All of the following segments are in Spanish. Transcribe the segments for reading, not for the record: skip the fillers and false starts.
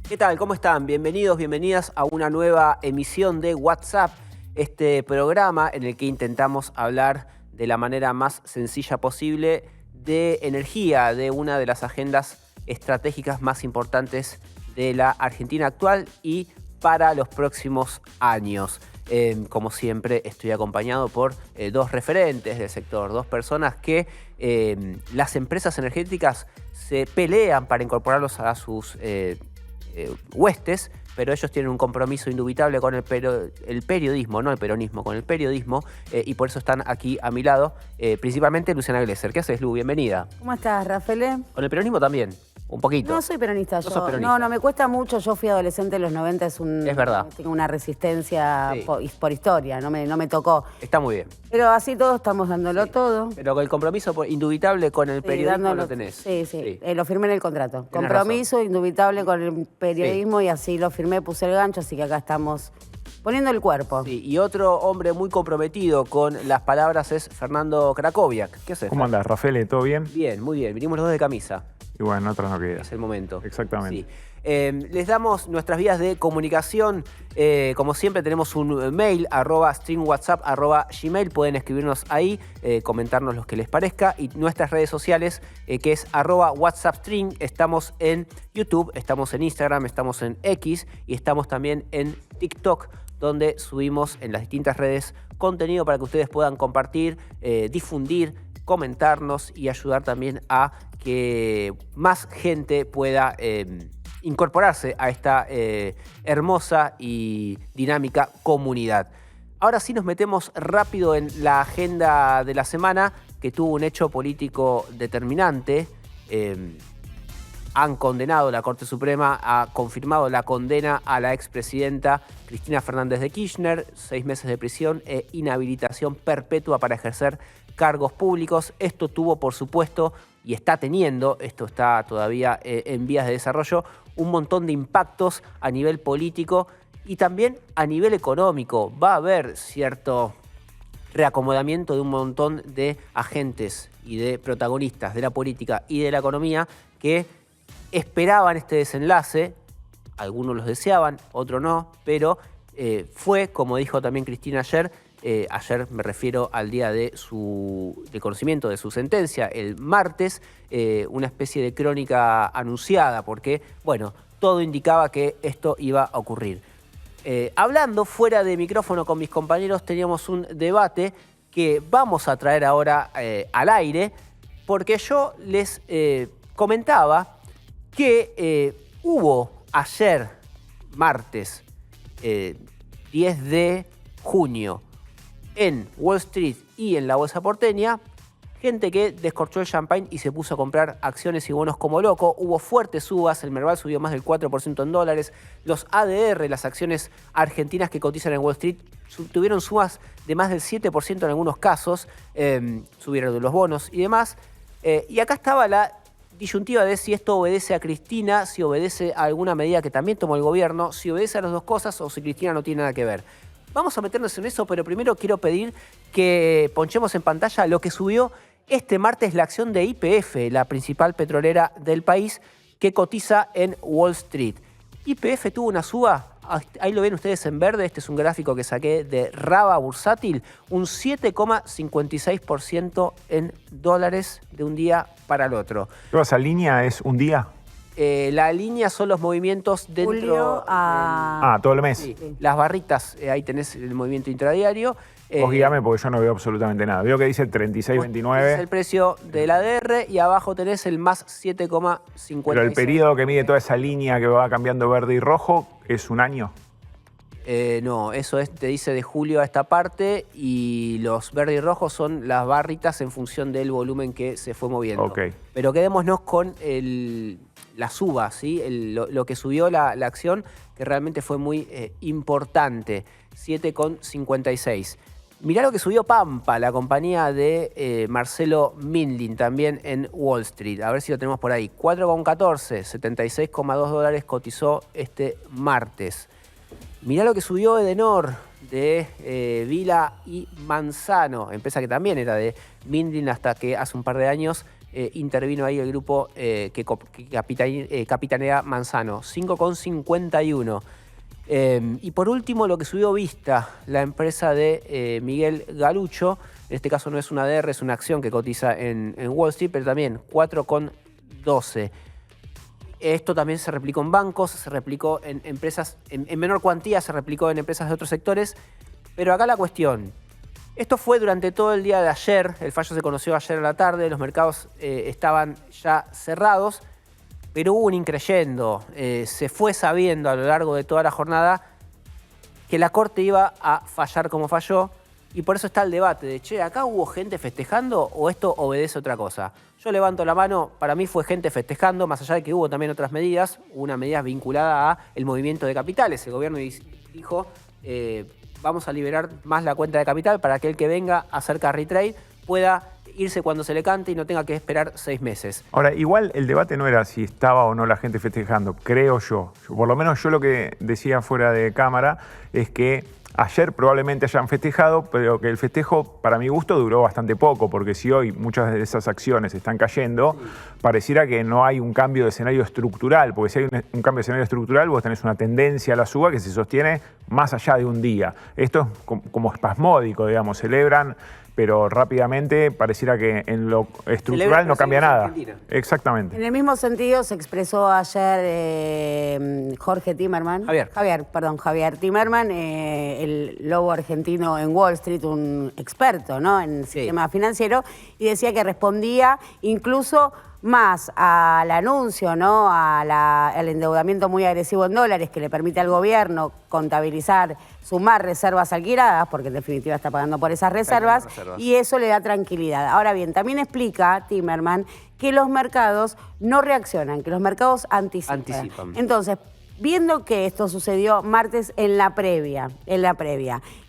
¿Qué tal? ¿Cómo están? Bienvenidos, bienvenidas a una nueva emisión de WhatsApp, este programa en el que intentamos hablar de la manera más sencilla posible de energía, de una de las agendas estratégicas más importantes de la Argentina actual y para los próximos años. Como siempre, estoy acompañado por dos referentes del sector, dos personas que las empresas energéticas se pelean para incorporarlos a sus huestes, pero ellos tienen un compromiso indubitable con el periodismo, no el peronismo, con el periodismo, y por eso están aquí a mi lado, principalmente Luciana Glesser. ¿Qué haces, Lu? Bienvenida. ¿Cómo estás, Rafael? Con el peronismo también, un poquito. No soy peronista, No yo. sos peronista. No, me cuesta mucho. Yo fui adolescente en los 90, Es verdad. Tengo una resistencia Sí. por historia, no me tocó. Está muy bien. Pero así todos estamos dándolo todo. Pero con el compromiso indubitable con el periodismo dándolo- lo tenés. Sí. Lo firmé en el contrato. Tenés Compromiso indubitable con el periodismo y así lo firmé, puse el gancho, así que acá estamos poniendo el cuerpo. Sí, y otro hombre muy comprometido con las palabras es Fernando Krakowiak. ¿Qué haces? ¿Cómo andás, Rafael? ¿Todo bien? Bien, muy bien. Vinimos los dos de camisa. Y bueno, otra no queda. Es el momento. Exactamente. Sí. Les damos nuestras vías de comunicación. Como siempre tenemos un mail, @streamwhatsapp, @gmail. Pueden escribirnos ahí, comentarnos lo que les parezca. Y nuestras redes sociales, que es @whatsappstream. Estamos en YouTube, estamos en Instagram, estamos en X y estamos también en TikTok, donde subimos en las distintas redes contenido para que ustedes puedan compartir, difundir, comentarnos y ayudar también a que más gente pueda incorporarse a esta hermosa y dinámica comunidad. Ahora sí nos metemos rápido en la agenda de la semana, que tuvo un hecho político determinante. Han condenado, la Corte Suprema ha confirmado la condena a la expresidenta Cristina Fernández de Kirchner, 6 meses de prisión e inhabilitación perpetua para ejercer cargos públicos. Esto tuvo, por supuesto, y está teniendo, esto está todavía en vías de desarrollo, un montón de impactos a nivel político y también a nivel económico. Va a haber cierto reacomodamiento de un montón de agentes y de protagonistas de la política y de la economía que esperaban este desenlace. Algunos los deseaban, otros no, pero fue, como dijo también Cristina ayer me refiero al día de conocimiento de su sentencia, el martes, una especie de crónica anunciada, porque, bueno, todo indicaba que esto iba a ocurrir. Hablando fuera de micrófono con mis compañeros, teníamos un debate que vamos a traer ahora al aire, porque yo les comentaba que hubo ayer, martes, 10 de junio, en Wall Street y en la bolsa porteña, gente que descorchó el champagne y se puso a comprar acciones y bonos como loco. Hubo fuertes subas, el Merval subió más del 4% en dólares. Los ADR, las acciones argentinas que cotizan en Wall Street, tuvieron subas de más del 7% en algunos casos. Subieron de los bonos y demás. Y acá estaba la disyuntiva de si esto obedece a Cristina, si obedece a alguna medida que también tomó el gobierno, si obedece a las dos cosas o si Cristina no tiene nada que ver. Vamos a meternos en eso, pero primero quiero pedir que ponchemos en pantalla lo que subió este martes la acción de YPF, la principal petrolera del país, que cotiza en Wall Street. YPF tuvo una suba, ahí lo ven ustedes en verde, este es un gráfico que saqué de Raba Bursátil, un 7,56% en dólares de un día para el otro. ¿Toda esa línea es un día? La línea son los movimientos dentro... Julio a... Todo el mes. Sí, las barritas, ahí tenés el movimiento intradiario. Vos guíame porque yo no veo absolutamente nada. Veo que dice 36.29. Es el precio del ADR y abajo tenés el más 7,56. Pero el periodo que mide toda esa línea que va cambiando verde y rojo es un año. No, eso te dice de julio a esta parte y los verdes y rojos son las barritas en función del volumen que se fue moviendo. Ok. Pero quedémonos con la suba, ¿sí? Lo que subió la acción, que realmente fue muy importante, 7,56. Mirá lo que subió Pampa, la compañía de Marcelo Mindlin, también en Wall Street. A ver si lo tenemos por ahí. 4,14, 76,2 dólares cotizó este martes. Mirá lo que subió Edenor de Vila y Manzano, empresa que también era de Mindlin hasta que hace un par de años intervino ahí el grupo que capitanea Manzano, 5,51. Y por último, lo que subió Vista, la empresa de Miguel Galucho. En este caso no es una ADR, es una acción que cotiza en Wall Street, pero también 4,12. Esto también se replicó en bancos, se replicó en empresas, en menor cuantía se replicó en empresas de otros sectores. Pero acá la cuestión, esto fue durante todo el día de ayer, el fallo se conoció ayer a la tarde, los mercados estaban ya cerrados, pero hubo un increyendo. Se fue sabiendo a lo largo de toda la jornada que la Corte iba a fallar como falló. Y por eso está el debate de, che, ¿acá hubo gente festejando o esto obedece a otra cosa? Yo levanto la mano, para mí fue gente festejando, más allá de que hubo también otras medidas, una medida vinculada a el movimiento de capitales. El gobierno dijo, vamos a liberar más la cuenta de capital para que el que venga a hacer carry trade pueda irse cuando se le cante y no tenga que esperar 6 meses. Ahora, igual el debate no era si estaba o no la gente festejando, creo yo. Por lo menos yo lo que decía fuera de cámara es que ayer probablemente hayan festejado, pero que el festejo, para mi gusto, duró bastante poco, porque si hoy muchas de esas acciones están cayendo, pareciera que no hay un cambio de escenario estructural, porque si hay un cambio de escenario estructural, vos tenés una tendencia a la suba que se sostiene más allá de un día. Esto es como espasmódico, digamos, celebran, pero rápidamente pareciera que en lo estructural no cambia nada. Exactamente. En el mismo sentido se expresó ayer Jorge Timerman. Javier Timerman, el lobo argentino en Wall Street, un experto, ¿no?, en sistema financiero, y decía que respondía incluso más al anuncio, ¿no?, al endeudamiento muy agresivo en dólares que le permite al gobierno contabilizar, sumar reservas alquiladas, porque en definitiva está pagando por esas reservas, y eso le da tranquilidad. Ahora bien, también explica Timerman que los mercados no reaccionan, que los mercados anticipan. Entonces, viendo que esto sucedió martes en la previa,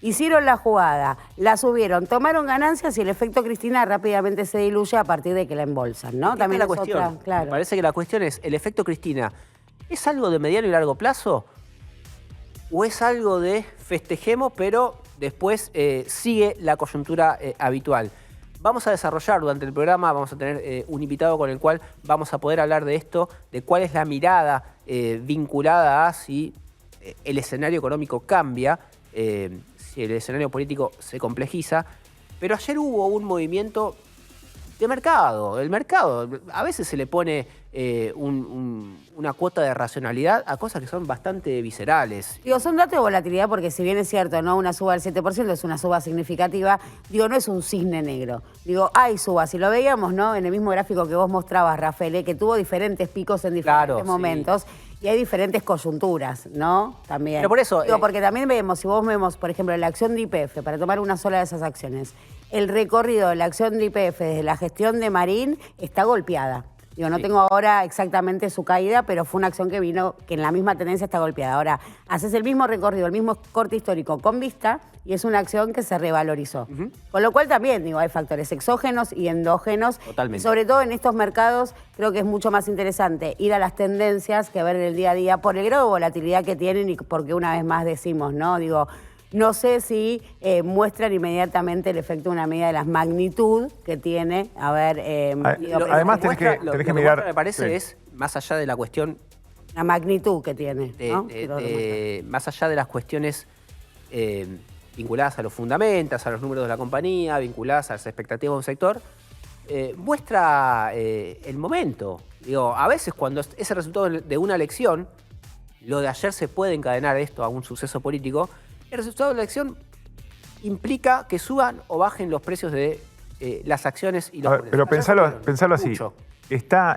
hicieron la jugada, la subieron, tomaron ganancias y el efecto Cristina rápidamente se diluye a partir de que la embolsan, ¿no? También la cuestión. Claro. Me parece que la cuestión es, ¿el efecto Cristina es algo de mediano y largo plazo? ¿O es algo de festejemos, pero después sigue la coyuntura habitual? Vamos a desarrollar durante el programa, vamos a tener un invitado con el cual vamos a poder hablar de esto, de cuál es la mirada vinculada a si el escenario económico cambia, si el escenario político se complejiza. Pero ayer hubo un movimiento de mercado. El mercado, a veces se le pone una cuota de racionalidad a cosas que son bastante viscerales. Digo, son datos de volatilidad porque si bien es cierto, ¿no?, una suba del 7% es una suba significativa, digo, no es un cisne negro. Digo, hay subas. Y lo veíamos, ¿no?, en el mismo gráfico que vos mostrabas, Rafael, que tuvo diferentes picos en diferentes momentos. Y hay diferentes coyunturas, ¿no? También. Pero por eso... Digo, porque también vemos, si vos vemos, por ejemplo, la acción de YPF, para tomar una sola de esas acciones, el recorrido de la acción de YPF desde la gestión de Marín está golpeada. Digo, no tengo ahora exactamente su caída, pero fue una acción que vino, que en la misma tendencia está golpeada. Ahora, haces el mismo recorrido, el mismo corte histórico con Vista, y es una acción que se revalorizó. Con lo cual también, digo, hay factores exógenos y endógenos. Totalmente. Y sobre todo en estos mercados, creo que es mucho más interesante ir a las tendencias que ver en el día a día por el grado de volatilidad que tienen y porque una vez más decimos, ¿no? Digo, no sé si muestran inmediatamente el efecto de una medida de la magnitud que tiene. A ver, además tenés que mirar. Me parece es, más allá de la cuestión. La magnitud que tiene, ¿no? Más allá de las cuestiones vinculadas a los fundamentos, a los números de la compañía, vinculadas a las expectativas de un sector, muestra el momento. Digo, a veces cuando es el resultado de una elección, lo de ayer se puede encadenar esto a un suceso político. El resultado de la elección implica que suban o bajen los precios de las acciones y los... Pero pensalo así.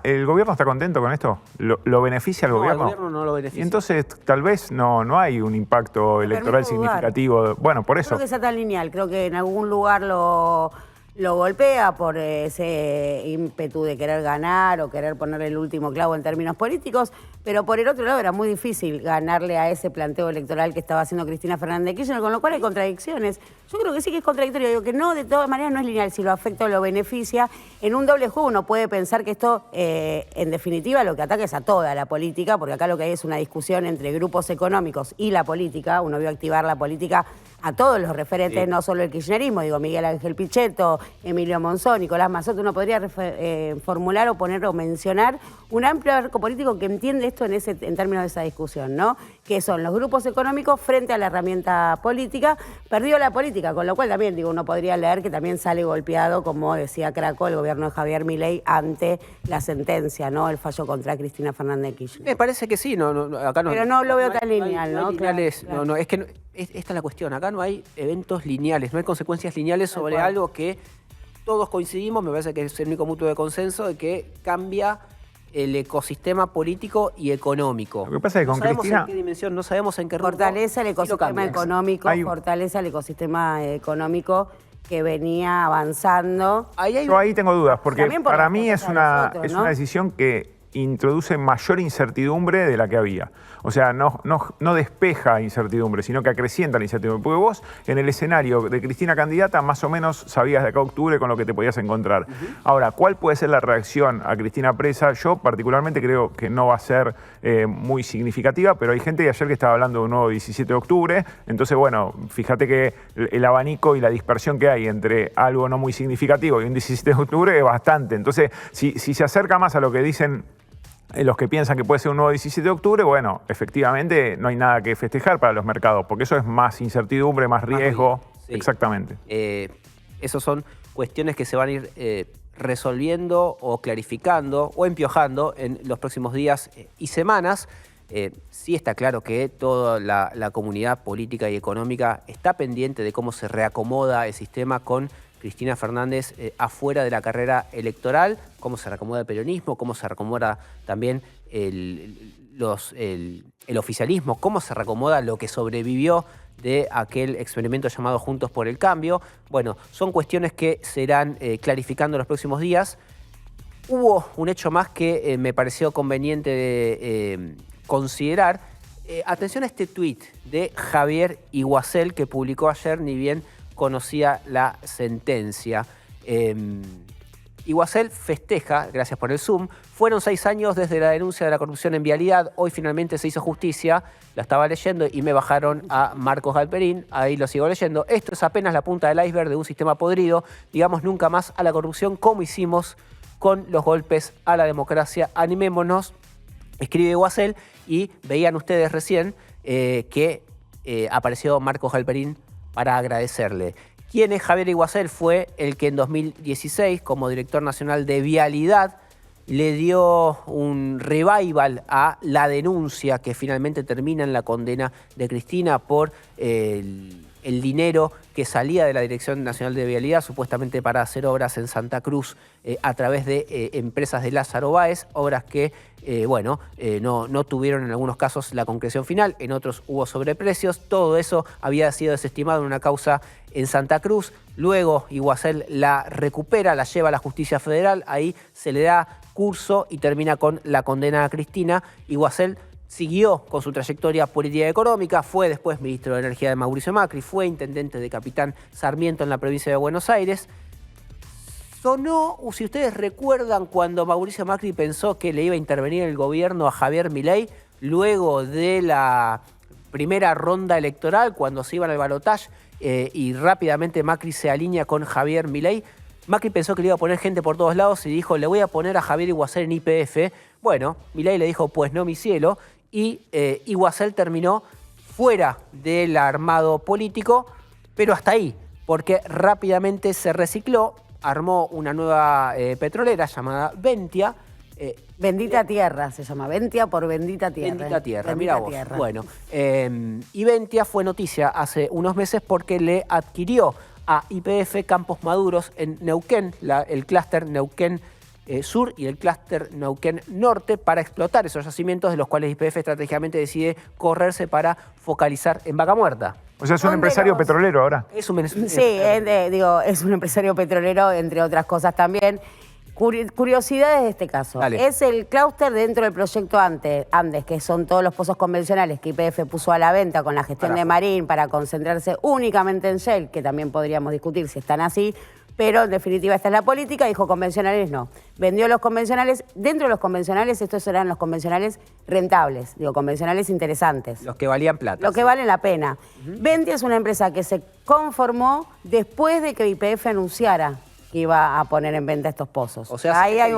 ¿El gobierno está contento con esto? ¿Lo beneficia al gobierno? No, el gobierno no lo beneficia. Y entonces tal vez no hay un impacto electoral significativo. Bueno, por eso. No creo que sea tan lineal. Creo que en algún lugar lo lo golpea por ese ímpetu de querer ganar o querer ponerle el último clavo en términos políticos, pero por el otro lado era muy difícil ganarle a ese planteo electoral que estaba haciendo Cristina Fernández de Kirchner, con lo cual hay contradicciones. Yo creo que sí que es contradictorio, digo que no, de todas maneras no es lineal, si lo afecta o lo beneficia. En un doble juego uno puede pensar que esto, en definitiva, lo que ataca es a toda la política, porque acá lo que hay es una discusión entre grupos económicos y la política. Uno vio activar la política a todos los referentes, no solo el kirchnerismo, digo Miguel Ángel Pichetto, Emilio Monzón, Nicolás Mazzotti. Uno podría formular o poner o mencionar un amplio arco político que entiende esto en términos de esa discusión, ¿no? Que son los grupos económicos frente a la herramienta política. Perdió la política, con lo cual también, digo, uno podría leer que también sale golpeado, como decía Craco, el gobierno de Javier Milei ante la sentencia, ¿no? El fallo contra Cristina Fernández de Kirchner. Me parece que sí, acá no. Pero no lo veo tan lineal, ¿no? Claro. No, es que esta es la cuestión. Acá no hay eventos lineales, no hay consecuencias lineales sobre algo que todos coincidimos, me parece que es el único mutuo de consenso, de que cambia el ecosistema político y económico. Lo que pasa es que con Cristina... No Cristina... sabemos en qué dimensión, no sabemos en qué rumbo. Fortalece el ecosistema económico, fortalece el ecosistema económico que venía avanzando. Yo ahí tengo dudas, porque para mí es una decisión que introduce mayor incertidumbre de la que había. O sea, no despeja incertidumbre, sino que acrecienta la incertidumbre. Porque vos, en el escenario de Cristina candidata, más o menos sabías de acá a octubre con lo que te podías encontrar. Ahora, ¿cuál puede ser la reacción a Cristina presa? Yo particularmente creo que no va a ser muy significativa, pero hay gente de ayer que estaba hablando de un nuevo 17 de octubre. Entonces, bueno, fíjate que el abanico y la dispersión que hay entre algo no muy significativo y un 17 de octubre es bastante. Entonces, si se acerca más a lo que dicen los que piensan que puede ser un nuevo 17 de octubre, bueno, efectivamente no hay nada que festejar para los mercados, porque eso es más incertidumbre, más riesgo. Sí. Exactamente. Esas son cuestiones que se van a ir resolviendo o clarificando o empiojando en los próximos días y semanas. Sí está claro que toda la comunidad política y económica está pendiente de cómo se reacomoda el sistema con Cristina Fernández afuera de la carrera electoral, cómo se reacomoda el peronismo, cómo se reacomoda también el oficialismo, cómo se reacomoda lo que sobrevivió de aquel experimento llamado Juntos por el Cambio. Bueno, son cuestiones que se irán clarificando en los próximos días. Hubo un hecho más que me pareció conveniente de considerar. Atención a este tuit de Javier Iguacel que publicó ayer, ni bien conocía la sentencia. Iguacel festeja, gracias por el Zoom, fueron 6 años desde la denuncia de la corrupción en vialidad, hoy finalmente se hizo justicia, la estaba leyendo y me bajaron a Marcos Galperín, ahí lo sigo leyendo. Esto es apenas la punta del iceberg de un sistema podrido, digamos nunca más a la corrupción como hicimos con los golpes a la democracia, animémonos, escribe Iguacel, y veían ustedes recién que apareció Marcos Galperín para agradecerle. ¿Quién es Javier Iguacel? Fue el que en 2016, como director nacional de Vialidad, le dio un revival a la denuncia que finalmente termina en la condena de Cristina por el dinero que salía de la Dirección Nacional de Vialidad, supuestamente para hacer obras en Santa Cruz a través de empresas de Lázaro Báez, obras que no tuvieron en algunos casos la concreción final, en otros hubo sobreprecios. Todo eso había sido desestimado en una causa en Santa Cruz. Luego Iguacel la recupera, la lleva a la justicia federal, ahí se le da curso y termina con la condena a Cristina. Iguacel siguió con su trayectoria política y económica, fue después ministro de Energía de Mauricio Macri, fue intendente de Capitán Sarmiento en la provincia de Buenos Aires. Sonó, si ustedes recuerdan, cuando Mauricio Macri pensó que le iba a intervenir el gobierno a Javier Milei, luego de la primera ronda electoral, cuando se iban al balotaje y rápidamente Macri se alinea con Javier Milei. Macri pensó que le iba a poner gente por todos lados y dijo, le voy a poner a Javier Iguacel en YPF. Bueno, Milei le dijo, pues no, mi cielo. Y Iguacel terminó fuera del armado político, pero hasta ahí, porque rápidamente se recicló, armó una nueva petrolera llamada Ventia. Bendita Tierra se llama, Ventia por Bendita Tierra. Bendita Tierra, mira vos. Bueno, y Ventia fue noticia hace unos meses porque le adquirió a YPF Campos Maduros en Neuquén, el clúster Neuquén Sur y el clúster Neuquén Norte para explotar esos yacimientos de los cuales YPF estratégicamente decide correrse para focalizar en Vaca Muerta. O sea, es un empresario petrolero ahora. Es un es un empresario petrolero, entre otras cosas también. Curiosidades de este caso. Dale. Es el clúster dentro del proyecto Andes, que son todos los pozos convencionales que YPF puso a la venta con la gestión de Marín para concentrarse únicamente en Shell, que también podríamos discutir si están así, pero en definitiva esta es la política, dijo convencionales no. Vendió los convencionales, dentro de los convencionales estos eran los convencionales rentables, convencionales interesantes. Los que valían plata. Los que valen la pena. Ventia es una empresa que se conformó después de que YPF anunciara que iba a poner en venta estos pozos. O sea, ahí hay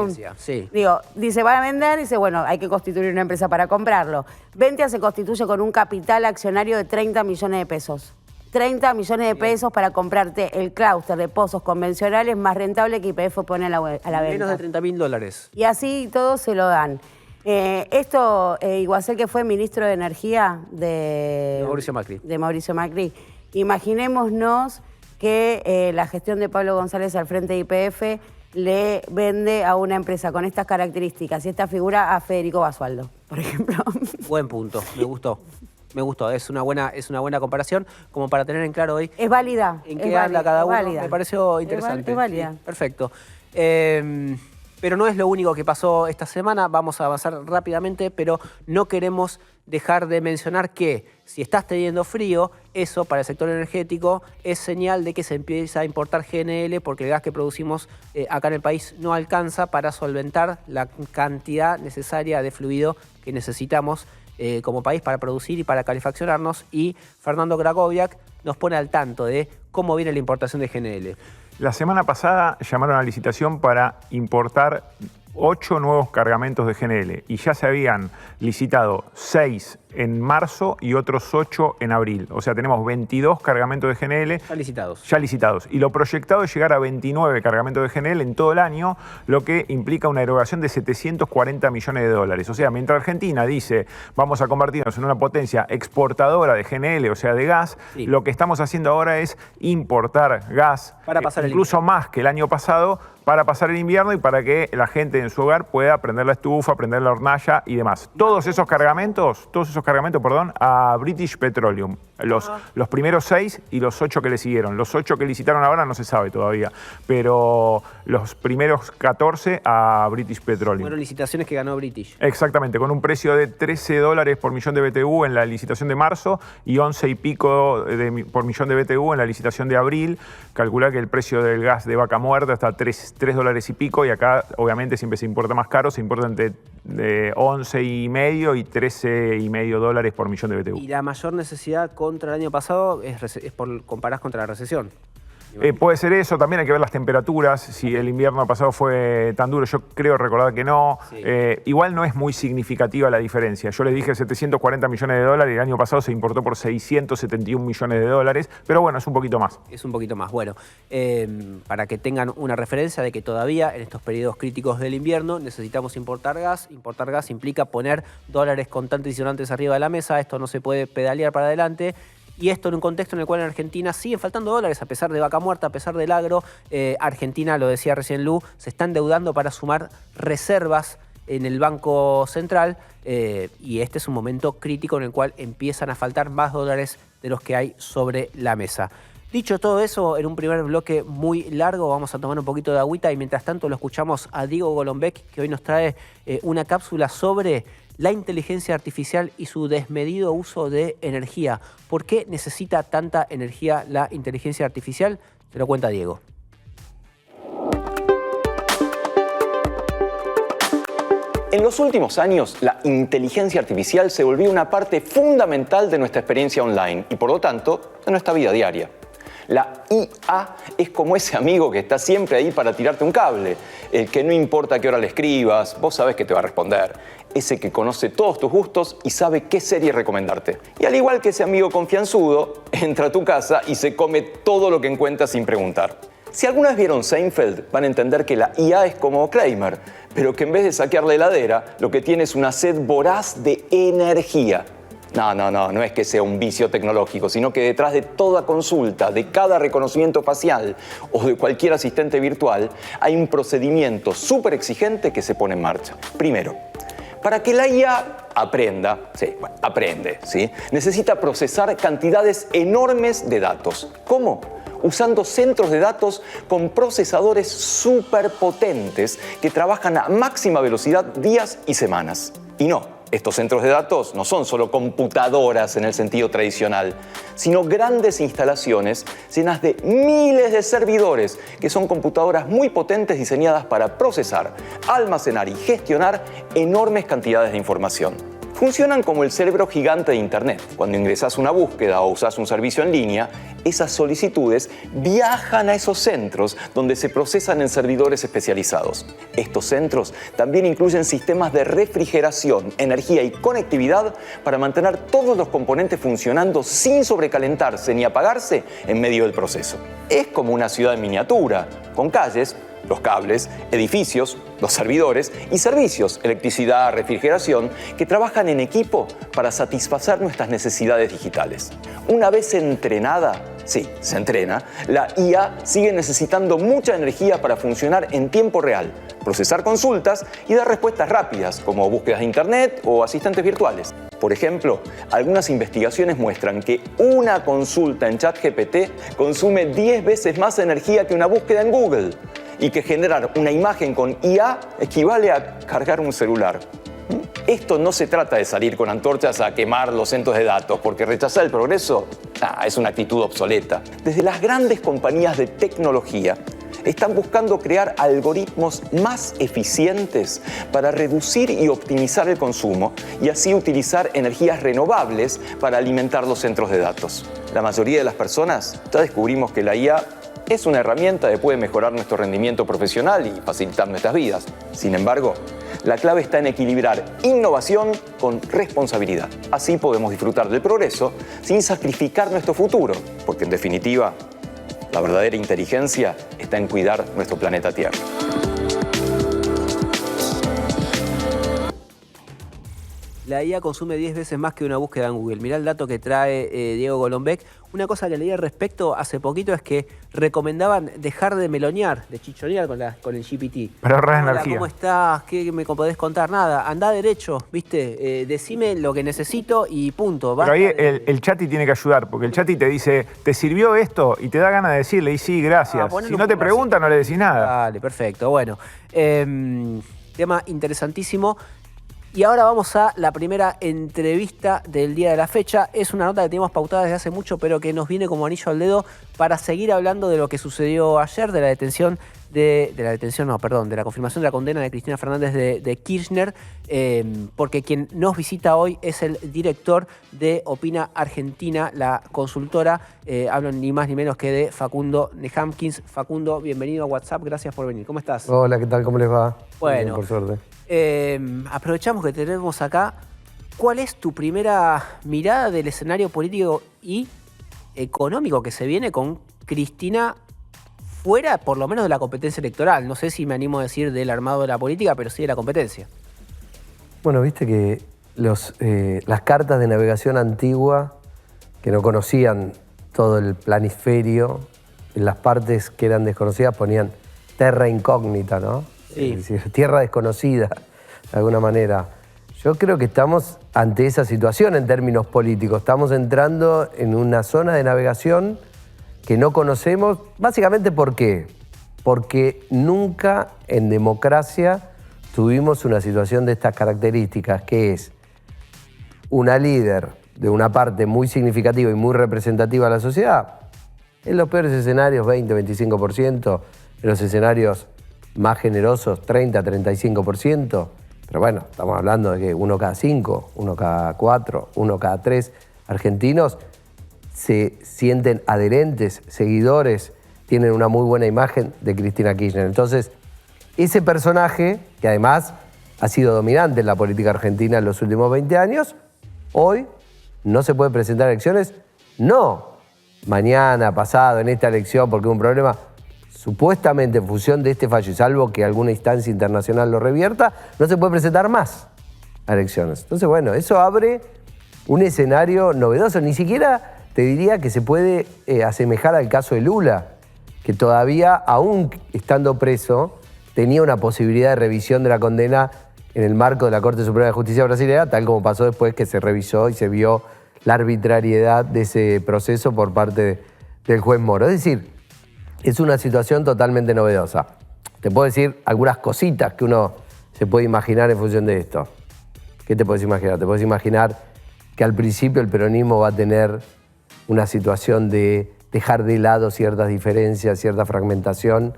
dice, va a vender, dice, bueno, hay que constituir una empresa para comprarlo. Ventia se constituye con un capital accionario de 30 millones de pesos. 30 millones de pesos para comprarte el clúster de pozos convencionales más rentable que YPF pone a la venta. Menos de $30.000. Y así todos se lo dan. Iguacel, que fue ministro de Energía de Mauricio Macri. Imaginémonos que la gestión de Pablo González al frente de YPF le vende a una empresa con estas características y esta figura a Federico Basualdo, por ejemplo. Buen punto, me gustó. Me gustó, es una buena comparación, como para tener en claro hoy. Es válida. En qué anda cada uno, válida. Me pareció interesante. Es válida. Sí, perfecto. Pero no es lo único que pasó esta semana, vamos a avanzar rápidamente, pero no queremos dejar de mencionar que si estás teniendo frío, eso para el sector energético es señal de que se empieza a importar GNL porque el gas que producimos acá en el país no alcanza para solventar la cantidad necesaria de fluido que necesitamos como país para producir y para calefaccionarnos, y Fernando Krakowiak nos pone al tanto de cómo viene la importación de GNL. La semana pasada llamaron a licitación para importar 8 nuevos cargamentos de GNL y ya se habían licitado 6 en marzo y otros 8 en abril. O sea, tenemos 22 cargamentos de GNL. Ya licitados. Y lo proyectado es llegar a 29 cargamentos de GNL en todo el año, lo que implica una erogación de $740 millones. O sea, mientras Argentina dice vamos a convertirnos en una potencia exportadora de GNL, o sea, de gas, lo que estamos haciendo ahora es importar gas, para pasar incluso más que el año pasado, para pasar el invierno y para que la gente en su hogar pueda prender la estufa, prender la hornalla y demás. Todos esos cargamentos, a British Petroleum. Los primeros 6 y los 8 que le siguieron. Los 8 que licitaron ahora no se sabe todavía, pero los primeros 14 a British Petroleum. Fueron licitaciones que ganó British. Exactamente, con un precio de $13 por millón de BTU en la licitación de marzo y 11 y pico por millón de BTU en la licitación de abril. Calcula que el precio del gas de Vaca Muerta está a $3 y pico, y acá obviamente siempre se importa más caro, se importa entre 11 y medio y 13 y medio dólares por millón de BTU. Y la mayor necesidad contra el año pasado es comparás contra la recesión. Puede ser eso, también hay que ver las temperaturas, si el invierno pasado fue tan duro, yo creo recordar que no. Sí. Igual no es muy significativa la diferencia. Yo les dije $740 millones y el año pasado se importó por $671 millones, pero bueno, es un poquito más. Es un poquito más, bueno. Para que tengan una referencia de que todavía en estos periodos críticos del invierno necesitamos importar gas. Importar gas implica poner dólares contantes y sonantes arriba de la mesa, esto no se puede pedalear para adelante. Y esto en un contexto en el cual en Argentina siguen faltando dólares, a pesar de Vaca Muerta, a pesar del agro. Argentina, lo decía recién Lu, se está endeudando para sumar reservas en el Banco Central. Y este es un momento crítico en el cual empiezan a faltar más dólares de los que hay sobre la mesa. Dicho todo eso, en un primer bloque muy largo, vamos a tomar un poquito de agüita y mientras tanto lo escuchamos a Diego Golombek, que hoy nos trae una cápsula sobre la inteligencia artificial y su desmedido uso de energía. ¿Por qué necesita tanta energía la inteligencia artificial? Te lo cuenta Diego. En los últimos años, la inteligencia artificial se volvió una parte fundamental de nuestra experiencia online y, por lo tanto, de nuestra vida diaria. La IA es como ese amigo que está siempre ahí para tirarte un cable, el que no importa a qué hora le escribas, vos sabés que te va a responder, ese que conoce todos tus gustos y sabe qué serie recomendarte. Y al igual que ese amigo confianzudo, entra a tu casa y se come todo lo que encuentra sin preguntar. Si alguna vez vieron Seinfeld, van a entender que la IA es como Kramer, pero que en vez de saquear la heladera, lo que tiene es una sed voraz de energía. No es que sea un vicio tecnológico, sino que detrás de toda consulta, de cada reconocimiento facial o de cualquier asistente virtual, hay un procedimiento súper exigente que se pone en marcha. Primero, para que la IA aprenda, ¿sí? Necesita procesar cantidades enormes de datos. ¿Cómo? Usando centros de datos con procesadores superpotentes que trabajan a máxima velocidad días y semanas. Y no, estos centros de datos no son solo computadoras en el sentido tradicional, sino grandes instalaciones llenas de miles de servidores que son computadoras muy potentes diseñadas para procesar, almacenar y gestionar enormes cantidades de información. Funcionan como el cerebro gigante de Internet. Cuando ingresas una búsqueda o usas un servicio en línea, esas solicitudes viajan a esos centros donde se procesan en servidores especializados. Estos centros también incluyen sistemas de refrigeración, energía y conectividad para mantener todos los componentes funcionando sin sobrecalentarse ni apagarse en medio del proceso. Es como una ciudad en miniatura, con calles, los cables, edificios, los servidores y servicios, electricidad, refrigeración, que trabajan en equipo para satisfacer nuestras necesidades digitales. Una vez entrenada, sí, se entrena, la IA sigue necesitando mucha energía para funcionar en tiempo real, procesar consultas y dar respuestas rápidas, como búsquedas de Internet o asistentes virtuales. Por ejemplo, algunas investigaciones muestran que una consulta en ChatGPT consume 10 veces más energía que una búsqueda en Google, y que generar una imagen con IA equivale a cargar un celular. Esto no se trata de salir con antorchas a quemar los centros de datos, porque rechazar el progreso es una actitud obsoleta. Desde las grandes compañías de tecnología están buscando crear algoritmos más eficientes para reducir y optimizar el consumo y así utilizar energías renovables para alimentar los centros de datos. La mayoría de las personas ya descubrimos que la IA es una herramienta que puede mejorar nuestro rendimiento profesional y facilitar nuestras vidas. Sin embargo, la clave está en equilibrar innovación con responsabilidad. Así podemos disfrutar del progreso sin sacrificar nuestro futuro, porque en definitiva, la verdadera inteligencia está en cuidar nuestro planeta Tierra. La IA consume 10 veces más que una búsqueda en Google. Mirá el dato que trae Diego Golombek. Una cosa que leí al respecto hace poquito es que recomendaban dejar de melonear, de chichonear con el GPT. Pero ahorrar energía. ¿Cómo estás? ¿Qué me podés contar? Nada, andá derecho, ¿viste? Decime lo que necesito y punto. Pero ahí el chati tiene que ayudar, porque el chati te dice, ¿te sirvió esto? Y te da ganas de decirle, y sí, gracias. Si no te pregunta, no le decís nada. Dale, perfecto. Bueno, tema interesantísimo. Y ahora vamos a la primera entrevista del día de la fecha. Es una nota que teníamos pautada desde hace mucho, pero que nos viene como anillo al dedo para seguir hablando de lo que sucedió ayer, de la confirmación de la condena de Cristina Fernández de Kirchner, porque quien nos visita hoy es el director de Opina Argentina, la consultora. Hablo ni más ni menos que de Facundo Nehamkins. Facundo, bienvenido a WhatsApp, gracias por venir. ¿Cómo estás? Hola, ¿qué tal? ¿Cómo les va? Bueno, bien, por suerte. Aprovechamos que tenemos acá. ¿Cuál es tu primera mirada del escenario político y económico que se viene con Cristina fuera, por lo menos, de la competencia electoral? No sé si me animo a decir del armado de la política, pero sí de la competencia. Bueno, viste que las cartas de navegación antigua, que no conocían todo el planisferio, en las partes que eran desconocidas ponían terra incógnita, ¿no? Sí. Es decir, tierra desconocida, de alguna manera. Yo creo que estamos ante esa situación en términos políticos. Estamos entrando en una zona de navegación que no conocemos. Básicamente, ¿por qué? Porque nunca en democracia tuvimos una situación de estas características, que es una líder de una parte muy significativa y muy representativa de la sociedad. En los peores escenarios, 20-25%. En los escenarios más generosos, 30-35%. Pero bueno, estamos hablando de que 1 cada 5, 1 cada 4, 1 cada 3 argentinos se sienten adherentes, seguidores, tienen una muy buena imagen de Cristina Kirchner. Entonces, ese personaje, que además ha sido dominante en la política argentina en los últimos 20 años, hoy no se puede presentar elecciones, no mañana, pasado, en esta elección, porque hubo un problema. Supuestamente, en función de este fallo, y salvo que alguna instancia internacional lo revierta, no se puede presentar más a elecciones. Entonces, bueno, eso abre un escenario novedoso. Ni siquiera te diría que se puede asemejar al caso de Lula, que todavía, aún estando preso, tenía una posibilidad de revisión de la condena en el marco de la Corte Suprema de Justicia brasileña, tal como pasó después que se revisó y se vio la arbitrariedad de ese proceso por parte del juez Moro. Es decir, es una situación totalmente novedosa. Te puedo decir algunas cositas que uno se puede imaginar en función de esto. ¿Qué te puedes imaginar? Te puedes imaginar que al principio el peronismo va a tener una situación de dejar de lado ciertas diferencias, cierta fragmentación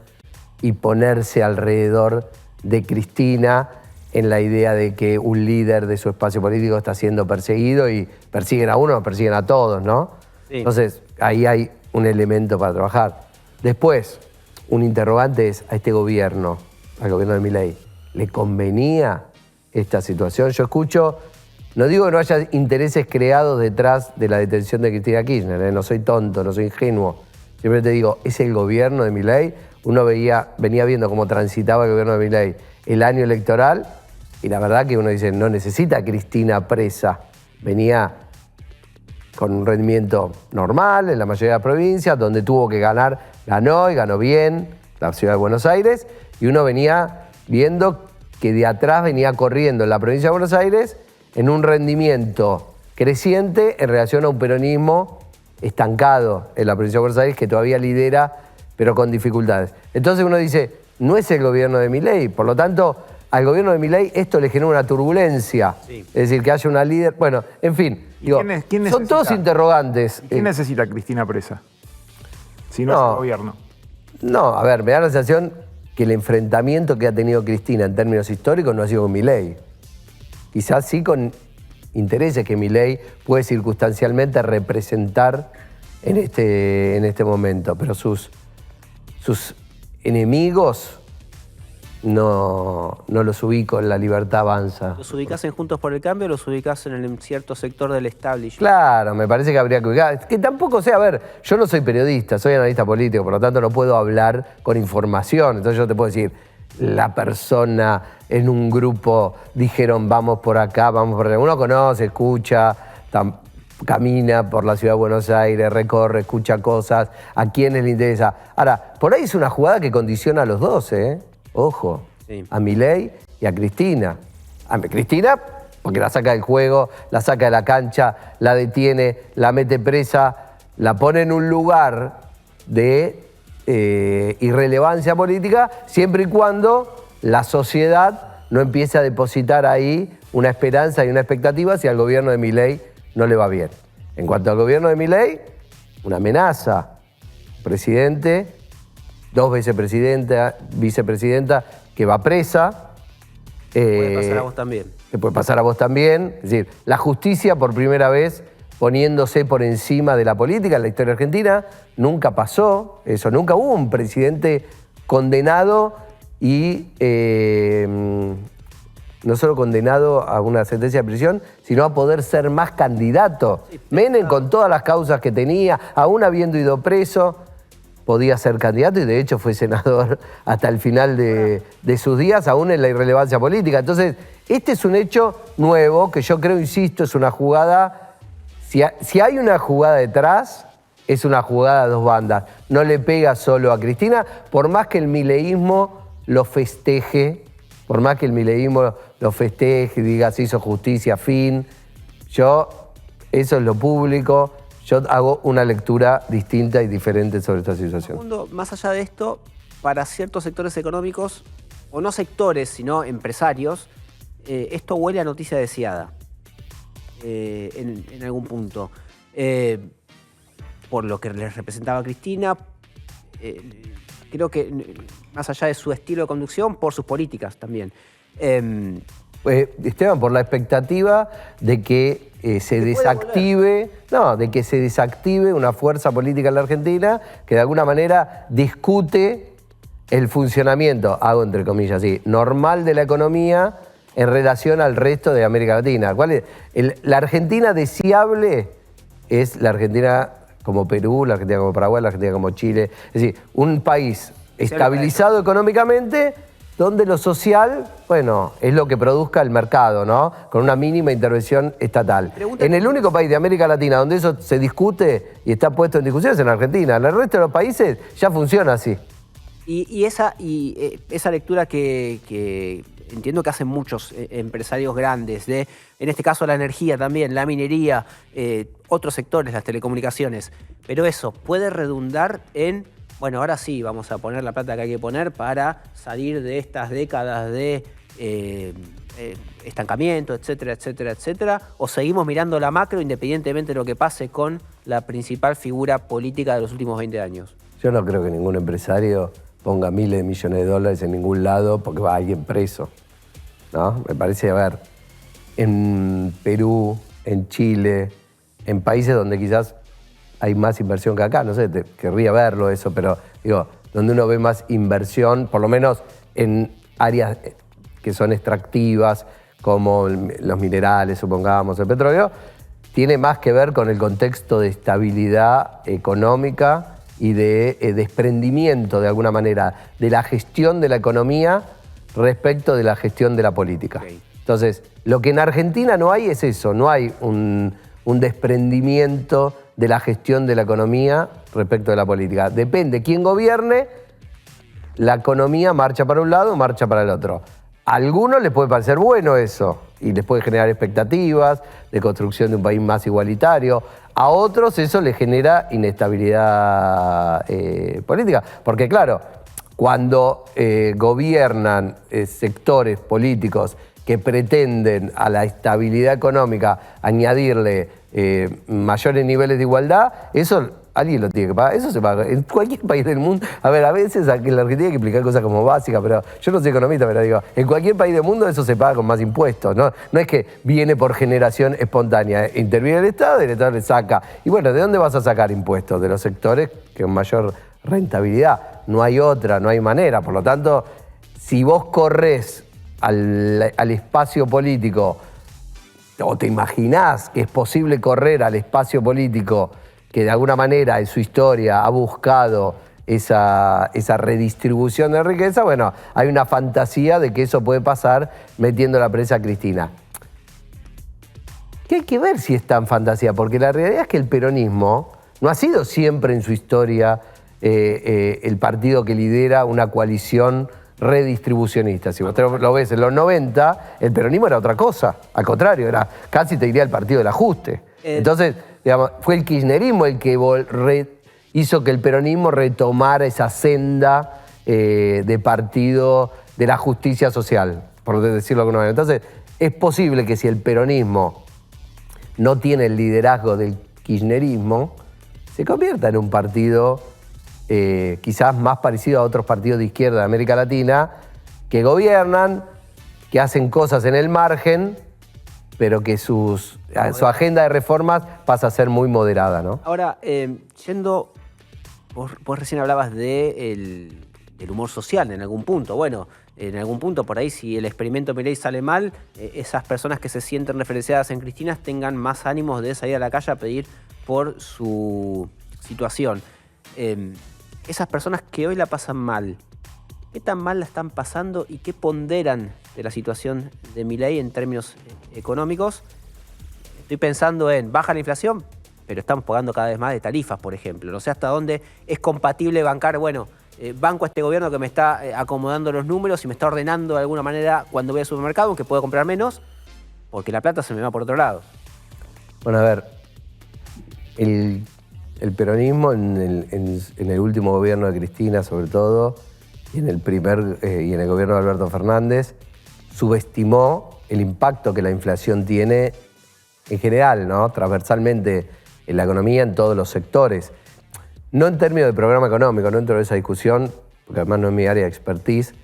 y ponerse alrededor de Cristina en la idea de que un líder de su espacio político está siendo perseguido y persiguen a uno o persiguen a todos, ¿no? Sí. Entonces, ahí hay un elemento para trabajar. Después, un interrogante es a este gobierno, al gobierno de Milei, ¿le convenía esta situación? Yo escucho, no digo que no haya intereses creados detrás de la detención de Cristina Kirchner, no soy tonto, no soy ingenuo. Siempre te digo, es el gobierno de Milei. Uno venía viendo cómo transitaba el gobierno de Milei el año electoral y la verdad que uno dice, no necesita a Cristina presa. Venía con un rendimiento normal en la mayoría de las provincias, donde tuvo que ganar, ganó y ganó bien la ciudad de Buenos Aires, y uno venía viendo que de atrás venía corriendo en la provincia de Buenos Aires en un rendimiento creciente en relación a un peronismo estancado en la provincia de Buenos Aires que todavía lidera, pero con dificultades. Entonces uno dice, no es el gobierno de Milei, por lo tanto, al gobierno de Milei esto le genera una turbulencia, sí. Es decir, que haya una líder, bueno, en fin, digo, ¿quién son todos interrogantes. ¿Quién necesita a Cristina presa? Si no es el gobierno. No, a ver, me da la sensación que el enfrentamiento que ha tenido Cristina en términos históricos no ha sido con Milei. Quizás sí con intereses que Milei puede circunstancialmente representar en este momento, pero sus enemigos no los ubico en La Libertad Avanza. ¿Los ubicás en Juntos por el Cambio o los ubicás en el cierto sector del establishment? Claro, me parece que habría que ubicar. Que tampoco sé, a ver, yo no soy periodista, soy analista político, por lo tanto no puedo hablar con información. Entonces yo te puedo decir, la persona en un grupo dijeron vamos por acá, vamos por allá. Uno conoce, escucha, camina por la ciudad de Buenos Aires, recorre, escucha cosas, a quiénes le interesa. Ahora, por ahí es una jugada que condiciona a los dos, ¿eh? Ojo, sí. A Milei y a Cristina. A Cristina, porque la saca del juego, la saca de la cancha, la detiene, la mete presa, la pone en un lugar de irrelevancia política, siempre y cuando la sociedad no empiece a depositar ahí una esperanza y una expectativa si al gobierno de Milei no le va bien. En cuanto al gobierno de Milei, una amenaza. Presidente, 2 vicepresidenta que va presa. Puede pasar a vos también. Que puede pasar a vos también. Es decir, la justicia por primera vez poniéndose por encima de la política en la historia argentina. Nunca pasó eso, nunca hubo un presidente condenado y no solo condenado a una sentencia de prisión, sino a poder ser más candidato. Sí, Menem, con todas las causas que tenía, aún habiendo ido preso, podía ser candidato y de hecho fue senador hasta el final de sus días, aún en la irrelevancia política. Entonces, este es un hecho nuevo que yo creo, insisto, es una jugada. Si hay una jugada detrás, es una jugada a 2 bandas. No le pega solo a Cristina, por más que el mileísmo lo festeje, diga se hizo justicia, fin. Eso es lo público. Yo hago una lectura distinta y diferente sobre esta situación. Segundo, más allá de esto, para ciertos sectores económicos, o no sectores, sino empresarios, esto huele a noticia deseada en algún punto. Por lo que les representaba Cristina, creo que más allá de su estilo de conducción, por sus políticas también. Esteban, por la expectativa de que se desactive, una fuerza política en la Argentina que de alguna manera discute el funcionamiento, hago entre comillas así, normal de la economía en relación al resto de América Latina. La Argentina deseable es la Argentina como Perú, la Argentina como Paraguay, la Argentina como Chile. Es decir, un país estabilizado económicamente donde lo social, bueno, es lo que produzca el mercado, ¿no? Con una mínima intervención estatal. En el único país de América Latina donde eso se discute y está puesto en discusión es en Argentina. En el resto de los países ya funciona así. Y esa lectura que entiendo que hacen muchos empresarios grandes, en este caso la energía también, la minería, otros sectores, las telecomunicaciones, pero eso puede redundar en, bueno, ahora sí vamos a poner la plata que hay que poner para salir de estas décadas de estancamiento, etcétera, etcétera, etcétera, o seguimos mirando la macro independientemente de lo que pase con la principal figura política de los últimos 20 años. Yo no creo que ningún empresario ponga miles de millones de dólares en ningún lado porque va alguien preso, ¿no? Me parece, a ver, en Perú, en Chile, en países donde quizás hay más inversión que acá, no sé, querría verlo eso, pero digo, donde uno ve más inversión, por lo menos en áreas que son extractivas, como los minerales, supongamos, el petróleo, tiene más que ver con el contexto de estabilidad económica y de desprendimiento, de alguna manera, de la gestión de la economía respecto de la gestión de la política. Okay. Entonces, lo que en Argentina no hay es eso, no hay un desprendimiento de la gestión de la economía respecto de la política. Depende quién gobierne, la economía marcha para un lado o marcha para el otro. A algunos les puede parecer bueno eso y les puede generar expectativas de construcción de un país más igualitario. A otros eso les genera inestabilidad política. Porque claro, cuando gobiernan sectores políticos que pretenden a la estabilidad económica añadirle mayores niveles de igualdad, eso alguien lo tiene que pagar. Eso se paga en cualquier país del mundo. A ver, a veces aquí en la Argentina hay que explicar cosas como básicas, pero yo no soy economista, pero digo, en cualquier país del mundo eso se paga con más impuestos, ¿no? No es que viene por generación espontánea. Interviene el Estado y el Estado le saca. Y bueno, ¿de dónde vas a sacar impuestos? De los sectores que con mayor rentabilidad. No hay otra, no hay manera. Por lo tanto, si vos corres al espacio político, o te imaginás que es posible correr al espacio político que de alguna manera en su historia ha buscado esa redistribución de riqueza, bueno, hay una fantasía de que eso puede pasar metiendo la presa a Cristina. Que hay que ver si es tan fantasía, porque la realidad es que el peronismo no ha sido siempre en su historia el partido que lidera una coalición redistribucionista. Si vos lo ves en los 90, el peronismo era otra cosa. Al contrario, era casi te diría el partido del ajuste. Entonces, digamos, fue el kirchnerismo el que hizo que el peronismo retomara esa senda de partido de la justicia social, por decirlo de alguna manera. Entonces, es posible que si el peronismo no tiene el liderazgo del kirchnerismo, se convierta en un partido quizás más parecido a otros partidos de izquierda de América Latina, que gobiernan, que hacen cosas en el margen, pero que su agenda de reformas pasa a ser muy moderada, ¿no? Ahora, vos recién hablabas del humor social en algún punto. Bueno, en algún punto por ahí, si el experimento Milei sale mal, esas personas que se sienten referenciadas en Cristina tengan más ánimos de salir a la calle a pedir por su situación. Esas personas que hoy la pasan mal, ¿qué tan mal la están pasando y qué ponderan de la situación de Milei en términos económicos? Estoy pensando en baja la inflación, pero estamos pagando cada vez más de tarifas, por ejemplo. No sé hasta dónde es compatible bancar, bueno, banco a este gobierno que me está acomodando los números y me está ordenando de alguna manera cuando voy al supermercado, aunque puedo comprar menos, porque la plata se me va por otro lado. Bueno, a ver, el peronismo en el último gobierno de Cristina, sobre todo, y en el gobierno de Alberto Fernández, subestimó el impacto que la inflación tiene en general, ¿no? Transversalmente en la economía, en todos los sectores. No en términos de programa económico, no entro en esa discusión, porque además no es mi área de expertise,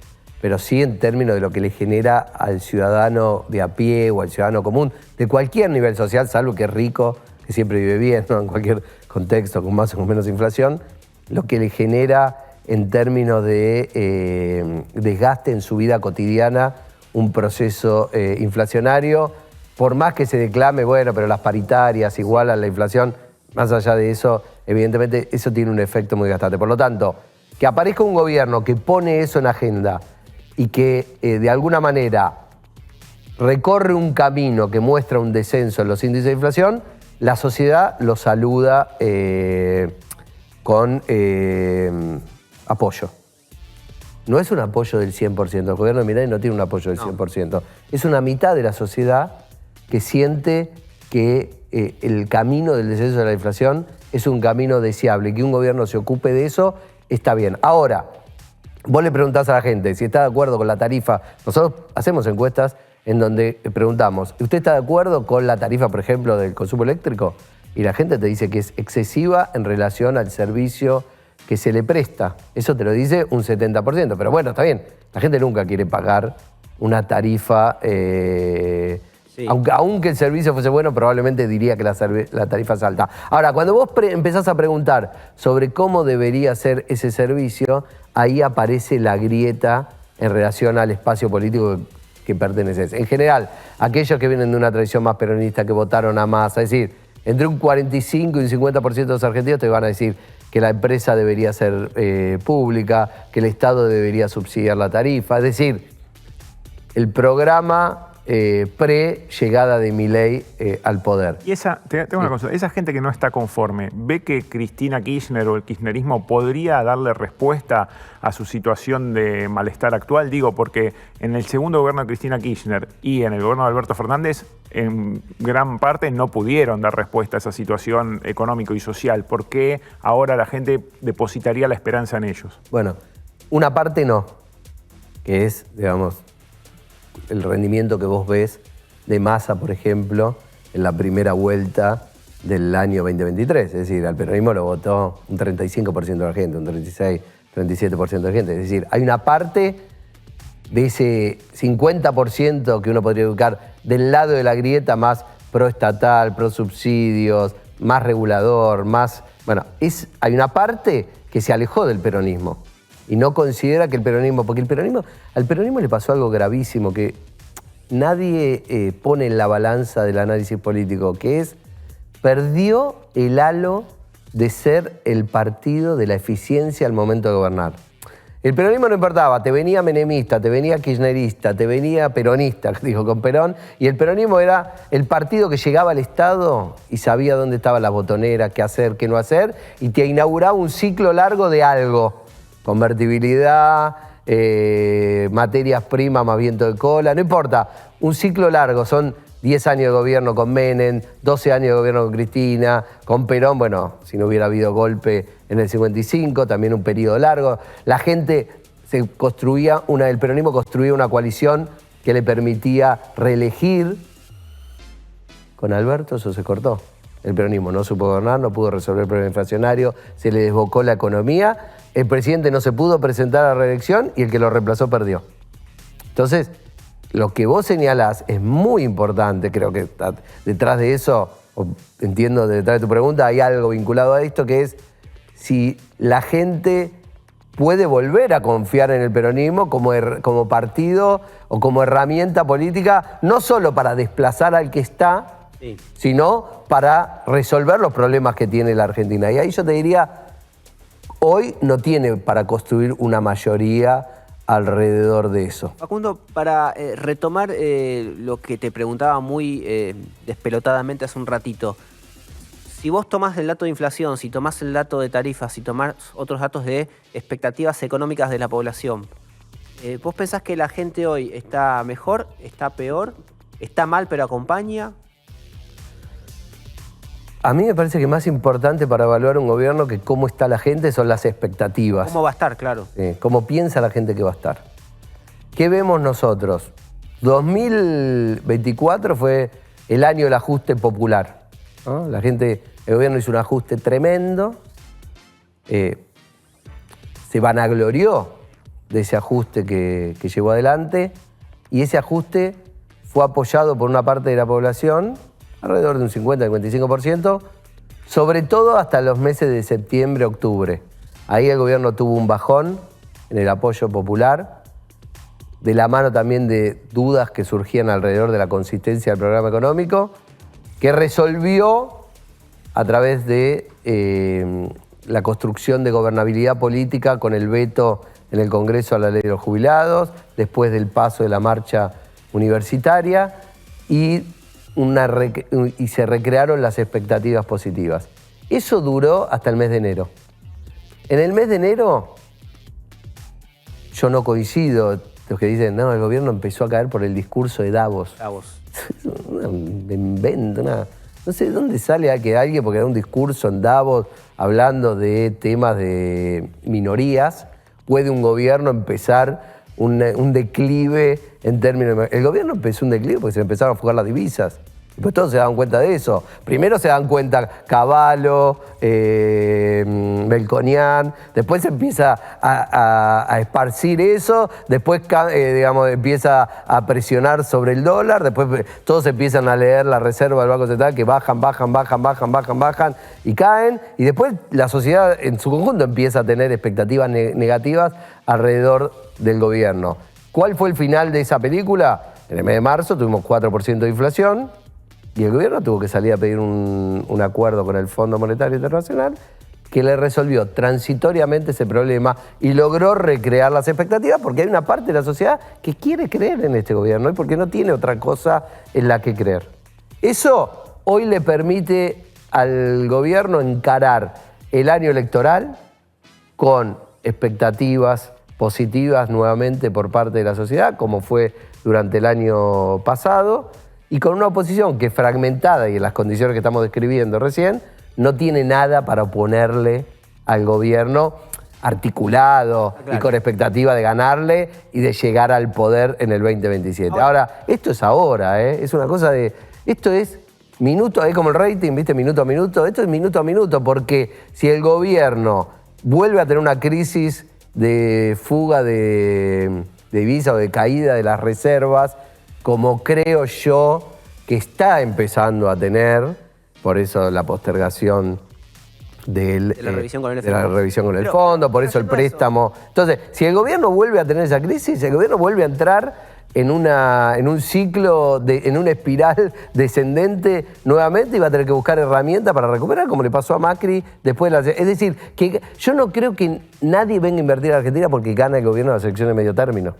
pero sí en términos de lo que le genera al ciudadano de a pie o al ciudadano común, de cualquier nivel social, salvo que es rico, que siempre vive bien, ¿no? En cualquier contexto, con más o con menos inflación, lo que le genera en términos de desgaste en su vida cotidiana un proceso inflacionario, por más que se declame, bueno, pero las paritarias igualan la inflación, más allá de eso, evidentemente eso tiene un efecto muy gastante. Por lo tanto, que aparezca un gobierno que pone eso en agenda, y que de alguna manera recorre un camino que muestra un descenso en los índices de inflación, la sociedad lo saluda con apoyo. No es un apoyo del 100%, el gobierno de Milei no tiene un apoyo del 100%. Es una mitad de la sociedad que siente que el camino del descenso de la inflación es un camino deseable y que un gobierno se ocupe de eso está bien. Ahora, vos le preguntás a la gente si está de acuerdo con la tarifa. Nosotros hacemos encuestas en donde preguntamos, ¿usted está de acuerdo con la tarifa, por ejemplo, del consumo eléctrico? Y la gente te dice que es excesiva en relación al servicio que se le presta. Eso te lo dice un 70%. Pero bueno, está bien. La gente nunca quiere pagar una tarifa... Sí. Aunque el servicio fuese bueno, probablemente diría que la tarifa es alta. Ahora, cuando vos empezás a preguntar sobre cómo debería ser ese servicio, ahí aparece la grieta en relación al espacio político que perteneces. En general, aquellos que vienen de una tradición más peronista, que votaron a Massa, es decir, entre un 45 y un 50% de los argentinos te van a decir que la empresa debería ser pública, que el Estado debería subsidiar la tarifa. Es decir, el programa pre-llegada de Milei al poder. Y tengo una cosa, esa gente que no está conforme, ¿ve que Cristina Kirchner o el kirchnerismo podría darle respuesta a su situación de malestar actual? Digo, porque en el segundo gobierno de Cristina Kirchner y en el gobierno de Alberto Fernández, en gran parte no pudieron dar respuesta a esa situación económica y social. ¿Por qué ahora la gente depositaría la esperanza en ellos? Bueno, una parte no, que es, digamos, el rendimiento que vos ves de Massa, por ejemplo, en la primera vuelta del año 2023. Es decir, al peronismo lo votó un 35% de la gente, un 36, 37% de la gente. Es decir, hay una parte de ese 50% que uno podría ubicar del lado de la grieta más proestatal, pro subsidios, más regulador, más... Bueno, hay una parte que se alejó del peronismo y no considera que el peronismo... Porque al peronismo le pasó algo gravísimo que nadie pone en la balanza del análisis político, que es perdió el halo de ser el partido de la eficiencia al momento de gobernar. El peronismo no importaba, te venía menemista, te venía kirchnerista, te venía peronista, dijo con Perón, y el peronismo era el partido que llegaba al Estado y sabía dónde estaba la botonera, qué hacer, qué no hacer, y te inauguraba un ciclo largo de algo. Convertibilidad, materias primas más viento de cola, no importa, un ciclo largo, son 10 años de gobierno con Menem, 12 años de gobierno con Cristina, con Perón, bueno, si no hubiera habido golpe en el 55, también un periodo largo. La gente el peronismo construía una coalición que le permitía reelegir. Con Alberto eso se cortó. El peronismo no supo gobernar, no pudo resolver el problema inflacionario, se le desbocó la economía, el presidente no se pudo presentar a la reelección y el que lo reemplazó perdió. Entonces, lo que vos señalás es muy importante, creo que detrás de eso, entiendo detrás de tu pregunta, hay algo vinculado a esto, que es si la gente puede volver a confiar en el peronismo como partido o como herramienta política, no solo para desplazar al que está, sí, sino para resolver los problemas que tiene la Argentina. Y ahí yo te diría, hoy no tiene para construir una mayoría alrededor de eso. Facundo, para retomar lo que te preguntaba muy despelotadamente hace un ratito, si vos tomás el dato de inflación, si tomás el dato de tarifas, si tomás otros datos de expectativas económicas de la población, ¿vos pensás que la gente hoy está mejor, está peor, está mal pero acompaña? A mí me parece que más importante para evaluar un gobierno que cómo está la gente son las expectativas. ¿Cómo va a estar, claro? Cómo piensa la gente que va a estar. ¿Qué vemos nosotros? 2024 fue el año del ajuste popular, ¿no? El gobierno hizo un ajuste tremendo, se vanaglorió de ese ajuste que llevó adelante y ese ajuste fue apoyado por una parte de la población, alrededor de un 50-55%, sobre todo hasta los meses de septiembre, octubre. Ahí el gobierno tuvo un bajón en el apoyo popular, de la mano también de dudas que surgían alrededor de la consistencia del programa económico, que resolvió a través de la construcción de gobernabilidad política con el veto en el Congreso a la ley de los jubilados, después del paso de la marcha universitaria y se recrearon las expectativas positivas. Eso duró hasta el mes de enero. En el mes de enero, yo no coincido, los que dicen, no, el gobierno empezó a caer por el discurso de Davos. Un invento, no sé de dónde sale que alguien, porque da un discurso en Davos hablando de temas de minorías, puede un gobierno empezar un declive en términos... El gobierno empezó un declive porque se empezaron a fugar las divisas. Pues todos se dan cuenta de eso. Primero se dan cuenta Cavallo, Melconian, después se empieza a esparcir eso, después empieza a presionar sobre el dólar, después todos empiezan a leer la reserva del Banco Central que bajan y caen, y después la sociedad en su conjunto empieza a tener expectativas negativas alrededor del gobierno. ¿Cuál fue el final de esa película? En el mes de marzo tuvimos 4% de inflación, y el gobierno tuvo que salir a pedir un acuerdo con el Fondo Monetario Internacional que le resolvió transitoriamente ese problema y logró recrear las expectativas porque hay una parte de la sociedad que quiere creer en este gobierno y porque no tiene otra cosa en la que creer. Eso hoy le permite al gobierno encarar el año electoral con expectativas positivas nuevamente por parte de la sociedad, como fue durante el año pasado, y con una oposición que es fragmentada y en las condiciones que estamos describiendo recién, no tiene nada para oponerle al gobierno articulado y con expectativa de ganarle y de llegar al poder en el 2027. Ahora, esto es ahora, es una cosa de... Esto es minuto, es como el rating, ¿viste? Minuto a minuto. Esto es minuto a minuto porque si el gobierno vuelve a tener una crisis de fuga de divisas o de caída de las reservas, como creo yo que está empezando a tener, por eso la postergación de la revisión con el fondo, por eso el préstamo. Entonces, si el gobierno vuelve a tener esa crisis, el gobierno vuelve a entrar en un ciclo, en una espiral descendente nuevamente y va a tener que buscar herramientas para recuperar, como le pasó a Macri después de Es decir, que yo no creo que nadie venga a invertir a Argentina porque gana el gobierno de las elecciones de medio término.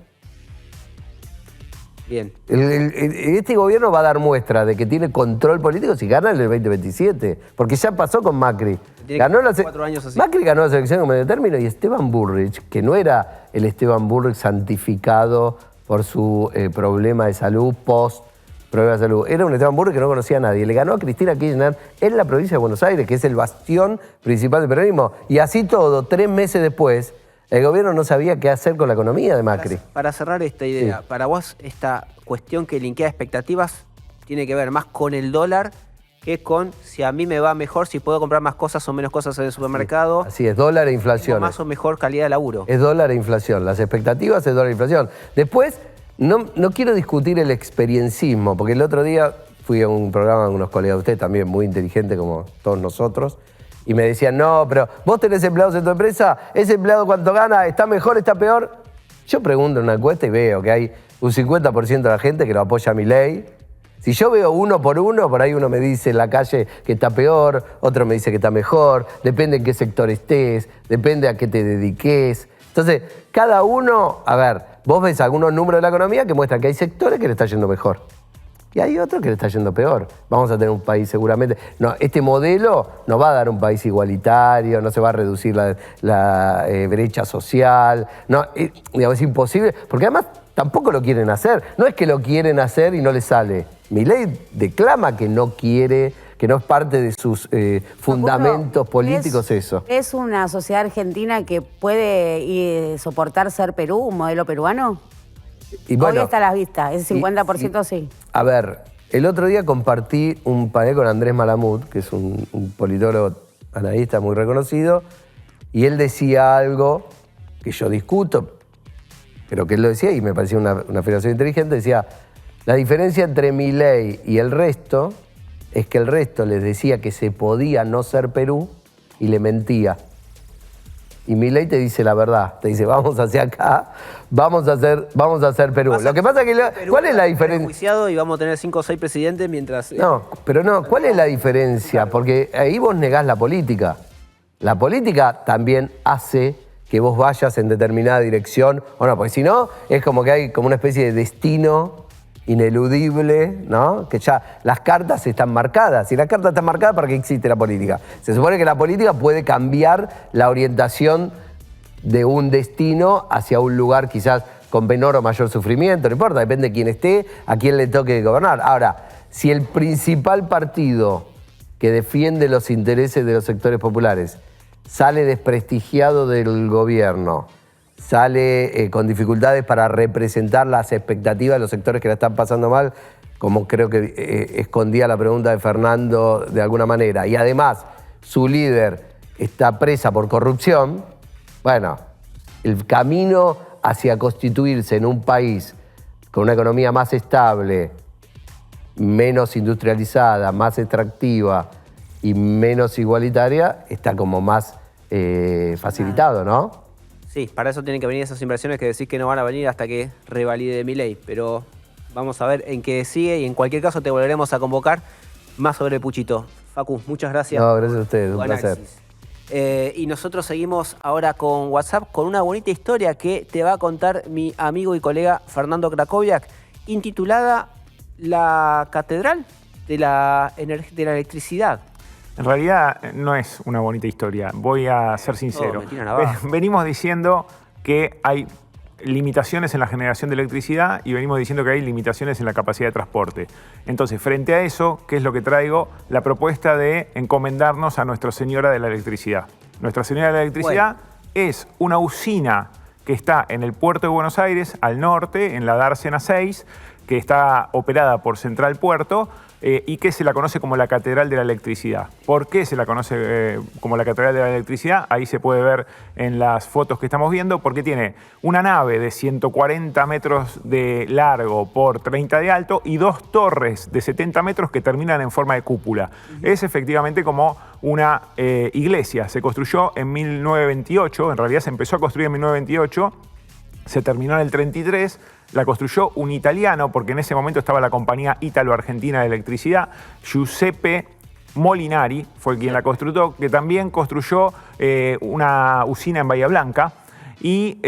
Bien. Este gobierno va a dar muestra de que tiene control político si gana en el 2027, porque ya pasó con Macri. Ganó 4 años así. Macri ganó las elecciones con medio término y Esteban Bullrich, que no era el Esteban Bullrich santificado por su problema de salud, post-problema de salud, era un Esteban Bullrich que no conocía a nadie. Le ganó a Cristina Kirchner en la provincia de Buenos Aires, que es el bastión principal del peronismo. Y así todo, 3 meses después, el gobierno no sabía qué hacer con la economía de Macri. Para cerrar esta idea, sí. Para vos esta cuestión que linkea expectativas tiene que ver más con el dólar que con si a mí me va mejor, si puedo comprar más cosas o menos cosas en el supermercado. Sí. Así es, dólar e inflación. Más o mejor calidad de laburo. Es dólar e inflación. Las expectativas es dólar e inflación. Después, no quiero discutir el experienciismo, porque el otro día fui a un programa con unos colegas de usted, también muy inteligente como todos nosotros, y me decían, no, pero vos tenés empleados en tu empresa, ese empleado cuánto gana, ¿está mejor, está peor? Yo pregunto en una encuesta y veo que hay un 50% de la gente que lo apoya a Milei. Si yo veo uno, por ahí uno me dice en la calle que está peor, otro me dice que está mejor, depende en qué sector estés, depende a qué te dediques. Entonces, cada uno, a ver, vos ves algunos números de la economía que muestran que hay sectores que le está yendo mejor. Y hay otros que le está yendo peor. Vamos a tener un país seguramente... No, este modelo nos va a dar un país igualitario, no se va a reducir la brecha social. No, digamos, es imposible, porque además tampoco lo quieren hacer. No es que lo quieren hacer y no les sale. Milei declama que no quiere, que no es parte de sus fundamentos políticos eso. ¿Es una sociedad argentina que puede soportar ser Perú, un modelo peruano? Y bueno, hoy está a la vista, ese 50% sí. A ver, el otro día compartí un panel con Andrés Malamud, que es un politólogo analista muy reconocido, y él decía algo que yo discuto, pero que él lo decía y me parecía una afirmación inteligente, decía, la diferencia entre Milei y el resto es que el resto les decía que se podía no ser Perú y le mentía. Y Milei te dice la verdad, te dice vamos hacia acá, vamos a hacer Perú. Lo que pasa es que, ¿cuál es la diferencia? Y vamos a tener 5 o 6 presidentes mientras... No, pero no, ¿cuál es la diferencia? Porque ahí vos negás la política. La política también hace que vos vayas en determinada dirección o no, porque si no, es como que hay como una especie de destino ineludible, ¿no? Que ya las cartas están marcadas. Si las cartas están marcadas, ¿para qué existe la política? Se supone que la política puede cambiar la orientación de un destino hacia un lugar quizás con menor o mayor sufrimiento, no importa, depende de quién esté, a quién le toque gobernar. Ahora, si el principal partido que defiende los intereses de los sectores populares sale desprestigiado del gobierno, sale con dificultades para representar las expectativas de los sectores que la están pasando mal, como creo que escondía la pregunta de Fernando de alguna manera, y además su líder está presa por corrupción, bueno, el camino hacia constituirse en un país con una economía más estable, menos industrializada, más extractiva y menos igualitaria, está como más facilitado, ¿no? Sí, para eso tienen que venir esas inversiones que decís que no van a venir hasta que revalide Milei, pero vamos a ver en qué sigue y en cualquier caso te volveremos a convocar más sobre el puchito. Facu, muchas gracias. No, gracias a ustedes, un placer. Y nosotros seguimos ahora con WhatsApp con una bonita historia que te va a contar mi amigo y colega Fernando Krakowiak, intitulada La Catedral de la Electricidad. En realidad no es una bonita historia, voy a ser sincero. Venimos diciendo que hay limitaciones en la generación de electricidad y venimos diciendo que hay limitaciones en la capacidad de transporte. Entonces, frente a eso, ¿qué es lo que traigo? La propuesta de encomendarnos a Nuestra Señora de la Electricidad. Nuestra Señora de la Electricidad es una usina que está en el puerto de Buenos Aires, al norte, en la Dársena 6, que está operada por Central Puerto, y que se la conoce como la Catedral de la Electricidad. ¿Por qué se la conoce como la Catedral de la Electricidad? Ahí se puede ver en las fotos que estamos viendo, porque tiene una nave de 140 metros de largo por 30 de alto y 2 torres de 70 metros que terminan en forma de cúpula. Es efectivamente como una iglesia. Se construyó en 1928, en realidad se empezó a construir en 1928, se terminó en el 33, la construyó un italiano, porque en ese momento estaba la compañía Ítalo-Argentina de Electricidad, Giuseppe Molinari, fue quien la construyó, que también construyó una usina en Bahía Blanca y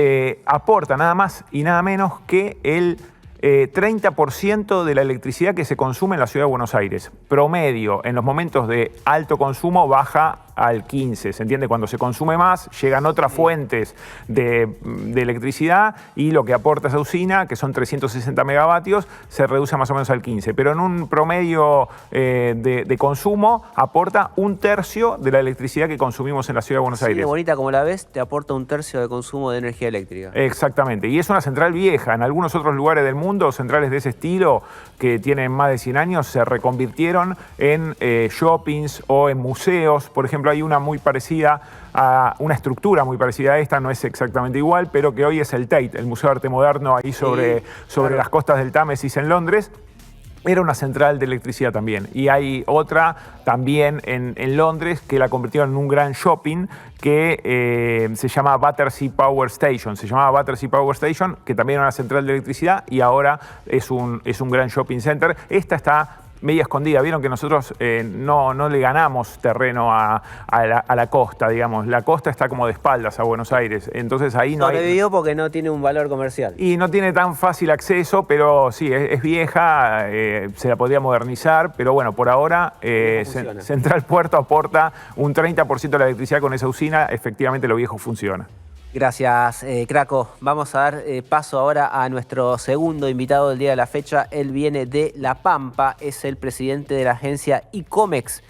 aporta nada más y nada menos que el 30% de la electricidad que se consume en la ciudad de Buenos Aires. Promedio, en los momentos de alto consumo, baja al 15%. ¿Se entiende? Cuando se consume más, llegan otras fuentes de electricidad y lo que aporta esa usina, que son 360 megavatios, se reduce más o menos al 15%. Pero en un promedio de consumo, aporta 1/3 de la electricidad que consumimos en la ciudad de Buenos Aires. Sí, bonita como la ves, te aporta 1/3 de consumo de energía eléctrica. Exactamente. Y es una central vieja. En algunos otros lugares del mundo, centrales de ese estilo, que tienen más de 100 años, se reconvirtieron en shoppings o en museos. Por ejemplo, hay una muy parecida a una estructura muy parecida a esta, no es exactamente igual, pero que hoy es el Tate, el Museo de Arte Moderno, ahí sobre las costas del Támesis en Londres. Era una central de electricidad también. Y hay otra también en Londres que la convirtieron en un gran shopping que se llama Battersea Power Station. Se llamaba Battersea Power Station, que también era una central de electricidad y ahora es un gran shopping center. Esta está media escondida. Vieron que nosotros no le ganamos terreno a la costa, digamos. La costa está como de espaldas a Buenos Aires. Entonces ahí no sobrevivió porque no tiene un valor comercial. Y no tiene tan fácil acceso, pero sí, es vieja, se la podría modernizar, pero bueno, por ahora Central Puerto aporta un 30% de la electricidad con esa usina. Efectivamente, lo viejo funciona. Gracias, Kraco. Vamos a dar paso ahora a nuestro segundo invitado del día de la fecha. Él viene de La Pampa, es el presidente de la agencia ICOMEX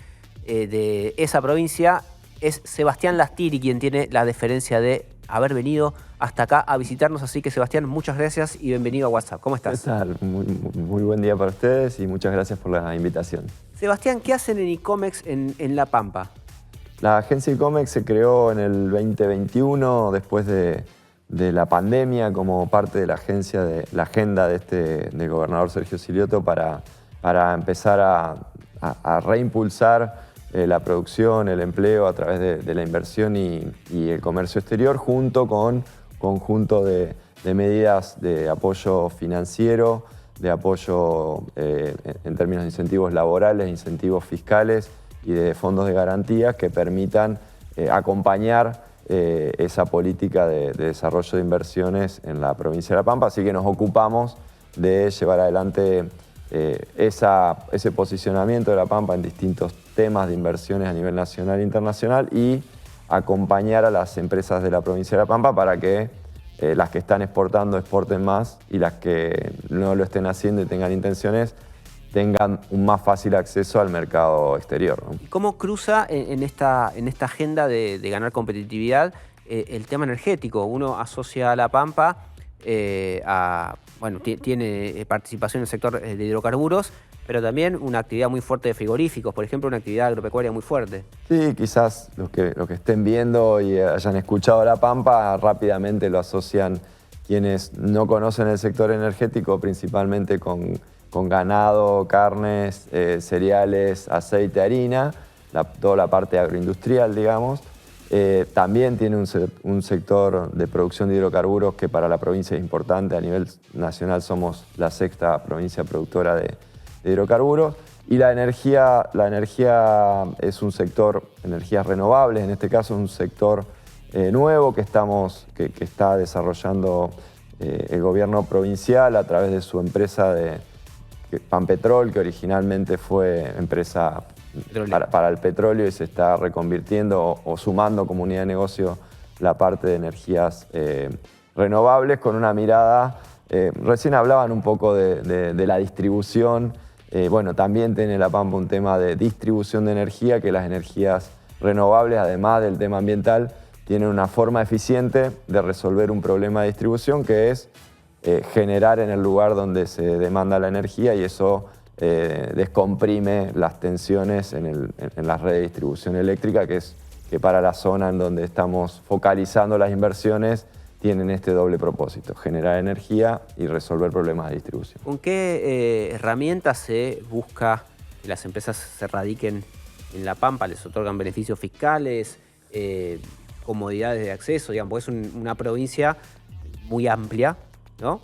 de esa provincia. Es Sebastián Lastiri quien tiene la deferencia de haber venido hasta acá a visitarnos. Así que, Sebastián, muchas gracias y bienvenido a WhatsApp. ¿Cómo estás? ¿Qué tal? Muy buen día para ustedes y muchas gracias por la invitación. Sebastián, ¿qué hacen en ICOMEX en La Pampa? La agencia ICOMEX se creó en el 2021, después de la pandemia, como parte de la agenda del gobernador Sergio Silioto para empezar a reimpulsar la producción, el empleo a través de la inversión y el comercio exterior, junto con conjunto de medidas de apoyo financiero, de apoyo en términos de incentivos laborales, incentivos fiscales y de fondos de garantías que permitan acompañar esa política de desarrollo de inversiones en la provincia de La Pampa, así que nos ocupamos de llevar adelante ese posicionamiento de La Pampa en distintos temas de inversiones a nivel nacional e internacional y acompañar a las empresas de la provincia de La Pampa para que las que están exportando exporten más y las que no lo estén haciendo y tengan intenciones tengan un más fácil acceso al mercado exterior, ¿no? ¿Y cómo cruza en esta agenda de ganar competitividad el tema energético? Uno asocia a La Pampa bueno, tiene participación en el sector de hidrocarburos, pero también una actividad muy fuerte de frigoríficos, por ejemplo, una actividad agropecuaria muy fuerte. Sí, quizás los que estén viendo y hayan escuchado La Pampa rápidamente lo asocian quienes no conocen el sector energético, principalmente con ganado, carnes, cereales, aceite, harina, toda la parte agroindustrial, digamos. También tiene un sector de producción de hidrocarburos que para la provincia es importante. A nivel nacional somos la 6ª provincia productora de hidrocarburos. Y la energía es un sector, energías renovables, en este caso es un sector nuevo que está desarrollando el gobierno provincial a través de su empresa Pampetrol, que originalmente fue empresa para el petróleo y se está reconvirtiendo o sumando como unidad de negocio la parte de energías renovables con una mirada, recién hablaban un poco de la distribución, bueno, también tiene La Pampa un tema de distribución de energía, que las energías renovables, además del tema ambiental, tienen una forma eficiente de resolver un problema de distribución que es generar en el lugar donde se demanda la energía y eso descomprime las tensiones en la red de distribución eléctrica, que para la zona en donde estamos focalizando las inversiones tienen este doble propósito, generar energía y resolver problemas de distribución. ¿Con qué herramientas se busca que las empresas se radiquen en La Pampa? ¿Les otorgan beneficios fiscales, comodidades de acceso? Digamos, porque es una provincia muy amplia, ¿no?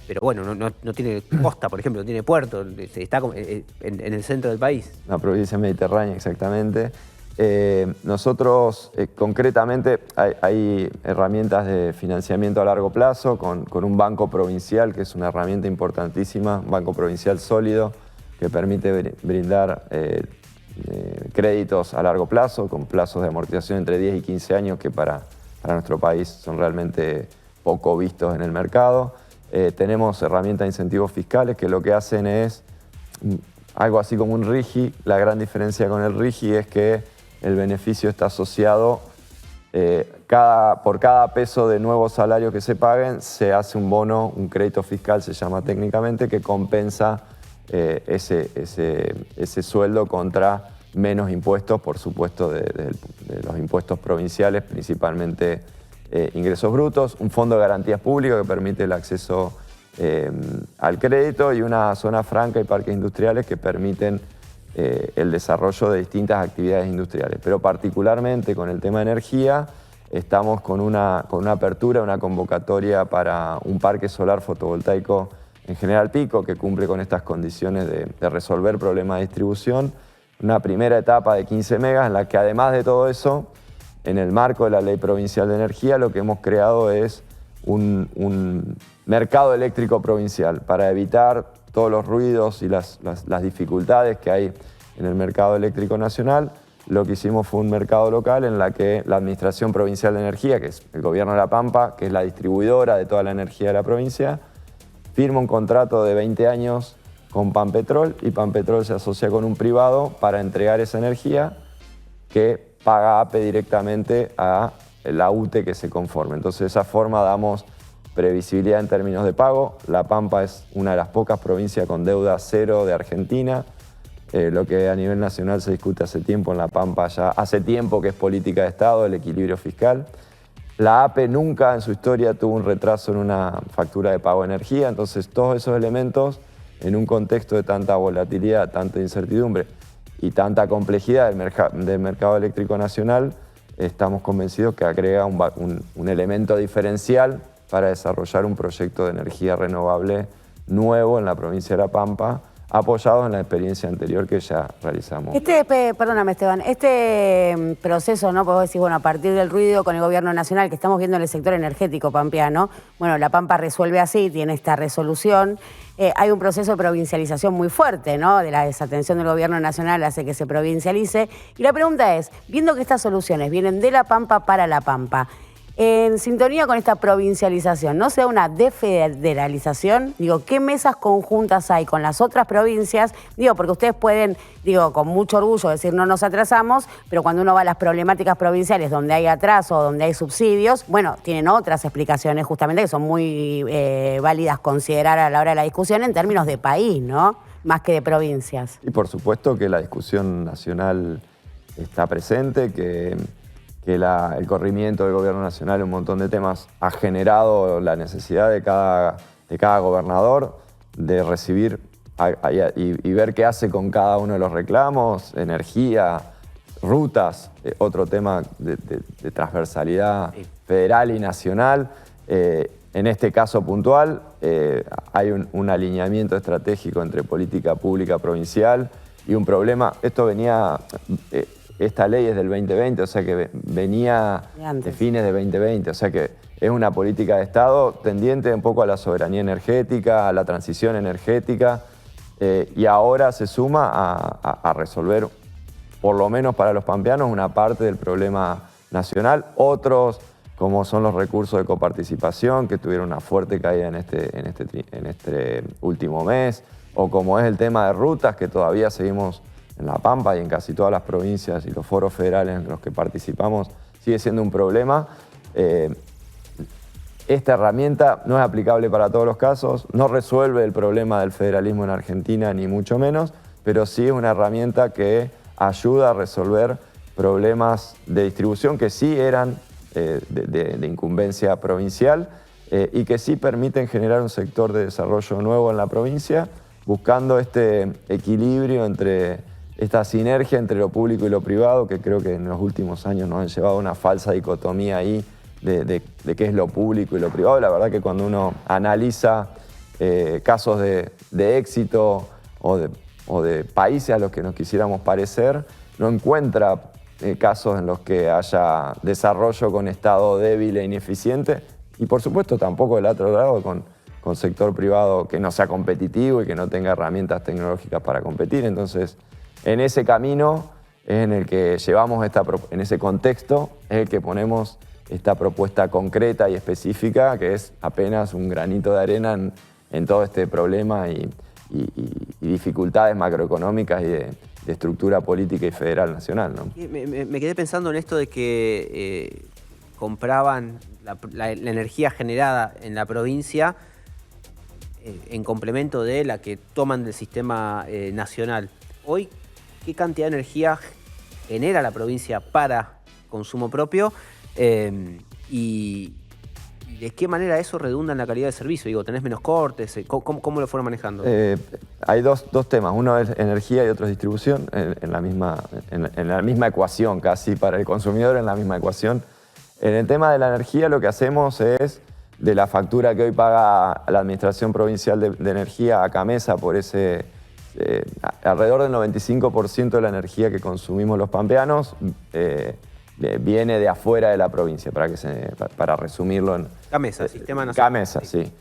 Pero bueno, no tiene costa, por ejemplo, no tiene puerto, está en el centro del país. Una provincia mediterránea, exactamente. Nosotros, concretamente, hay herramientas de financiamiento a largo plazo con un banco provincial, que es una herramienta importantísima, un banco provincial sólido, que permite brindar créditos a largo plazo, con plazos de amortización entre 10 y 15 años, que para nuestro país son realmente poco vistos en el mercado. Tenemos herramientas de incentivos fiscales que lo que hacen es algo así como un RIGI. La gran diferencia con el RIGI es que el beneficio está asociado, por cada peso de nuevos salarios que se paguen, se hace un bono, un crédito fiscal se llama técnicamente, que compensa ese sueldo contra menos impuestos, por supuesto, de los impuestos provinciales, principalmente ingresos brutos, un fondo de garantías públicas que permite el acceso al crédito y una zona franca y parques industriales que permiten el desarrollo de distintas actividades industriales. Pero particularmente con el tema de energía, estamos con una apertura, una convocatoria para un parque solar fotovoltaico en General Pico que cumple con estas condiciones de resolver problemas de distribución. Una primera etapa de 15 megas en la que además de todo eso, en el marco de la Ley Provincial de Energía, lo que hemos creado es un mercado eléctrico provincial para evitar todos los ruidos y las dificultades que hay en el mercado eléctrico nacional. Lo que hicimos fue un mercado local en la que la Administración Provincial de Energía, que es el Gobierno de La Pampa, que es la distribuidora de toda la energía de la provincia, firma un contrato de 20 años con Pampetrol y Pampetrol se asocia con un privado para entregar esa energía que paga APE directamente a la UTE que se conforme. Entonces, de esa forma damos previsibilidad en términos de pago. La Pampa es una de las pocas provincias con deuda cero de Argentina, lo que a nivel nacional se discute hace tiempo en La Pampa, ya hace tiempo que es política de Estado, el equilibrio fiscal. La APE nunca en su historia tuvo un retraso en una factura de pago de energía, entonces todos esos elementos en un contexto de tanta volatilidad, tanta incertidumbre y tanta complejidad del mercado eléctrico nacional, estamos convencidos que agrega un elemento diferencial para desarrollar un proyecto de energía renovable nuevo en la provincia de La Pampa, apoyados en la experiencia anterior que ya realizamos. Perdóname, Esteban, este proceso, ¿no? Podemos decir, bueno, a partir del ruido con el gobierno nacional que estamos viendo en el sector energético pampeano, bueno, La Pampa resuelve así, tiene esta resolución. Hay un proceso de provincialización muy fuerte, ¿no? De la desatención del gobierno nacional hace que se provincialice. Y la pregunta es, viendo que estas soluciones vienen de La Pampa para La Pampa, en sintonía con esta provincialización, ¿no se da una defederalización? Digo, ¿qué mesas conjuntas hay con las otras provincias? Digo, porque ustedes pueden, digo, con mucho orgullo decir no nos atrasamos, pero cuando uno va a las problemáticas provinciales donde hay atraso, donde hay subsidios, bueno, tienen otras explicaciones justamente que son muy válidas considerar a la hora de la discusión en términos de país, ¿no? Más que de provincias. Y por supuesto que la discusión nacional está presente, que el corrimiento del gobierno nacional en un montón de temas ha generado la necesidad de cada gobernador de recibir y ver qué hace con cada uno de los reclamos, energía, rutas, otro tema de transversalidad federal y nacional. En este caso puntual hay un alineamiento estratégico entre política pública provincial y un problema. Esto venía... Esta ley es del 2020, o sea que venía de fines de 2020, o sea que es una política de Estado tendiente un poco a la soberanía energética, a la transición energética, y ahora se suma a resolver, por lo menos para los pampeanos, una parte del problema nacional. Otros, como son los recursos de coparticipación, que tuvieron una fuerte caída en este último mes, o como es el tema de rutas, que todavía seguimos en La Pampa y en casi todas las provincias y los foros federales en los que participamos, sigue siendo un problema. Esta herramienta no es aplicable para todos los casos, no resuelve el problema del federalismo en Argentina, ni mucho menos, pero sí es una herramienta que ayuda a resolver problemas de distribución que sí eran de incumbencia provincial y que sí permiten generar un sector de desarrollo nuevo en la provincia, buscando este equilibrio esta sinergia entre lo público y lo privado, que creo que en los últimos años nos han llevado a una falsa dicotomía ahí de qué es lo público y lo privado. La verdad que cuando uno analiza casos de éxito o de países a los que nos quisiéramos parecer, no encuentra casos en los que haya desarrollo con Estado débil e ineficiente, y por supuesto tampoco del otro lado con sector privado que no sea competitivo y que no tenga herramientas tecnológicas para competir. Entonces, en ese camino es en el que llevamos en ese contexto es el que ponemos esta propuesta concreta y específica, que es apenas un granito de arena en todo este problema y dificultades macroeconómicas y de estructura política y federal nacional, ¿no? Me quedé pensando en esto de que compraban la energía generada en la provincia en complemento de la que toman del sistema nacional. Hoy, ¿qué cantidad de energía genera la provincia para consumo propio? Y de qué manera eso redunda en la calidad de servicio. Digo, ¿tenés menos cortes? ¿Cómo lo fueron manejando? Hay dos temas. Uno es energía y otro es distribución, en la misma ecuación casi, para el consumidor en la misma ecuación. En el tema de la energía lo que hacemos es, de la factura que hoy paga la Administración Provincial de Energía a Camesa por ese... alrededor del 95% de la energía que consumimos los pampeanos viene de afuera de la provincia, para resumirlo en... Camesa, Sistema Nacional. Camesa, sí.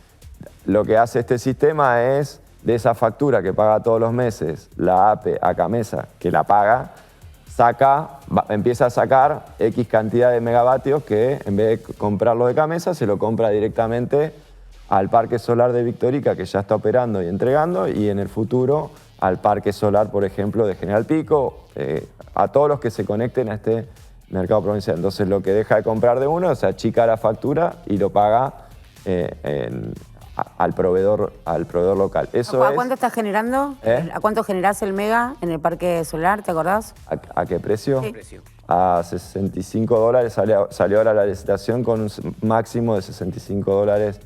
Lo que hace este sistema es, de esa factura que paga todos los meses la APE a Camesa, que la paga, empieza a sacar X cantidad de megavatios que en vez de comprarlo de Camesa, se lo compra directamente al parque solar de Victorica, que ya está operando y entregando, y en el futuro al parque solar, por ejemplo, de General Pico, a todos los que se conecten a este mercado provincial. Entonces lo que deja de comprar de uno se achica la factura y lo paga al proveedor local. ¿A cuánto estás generando? ¿A cuánto generás el mega en el parque solar? ¿Te acordás? ¿A qué precio? Sí. A $65. Salió ahora la licitación con un máximo de $65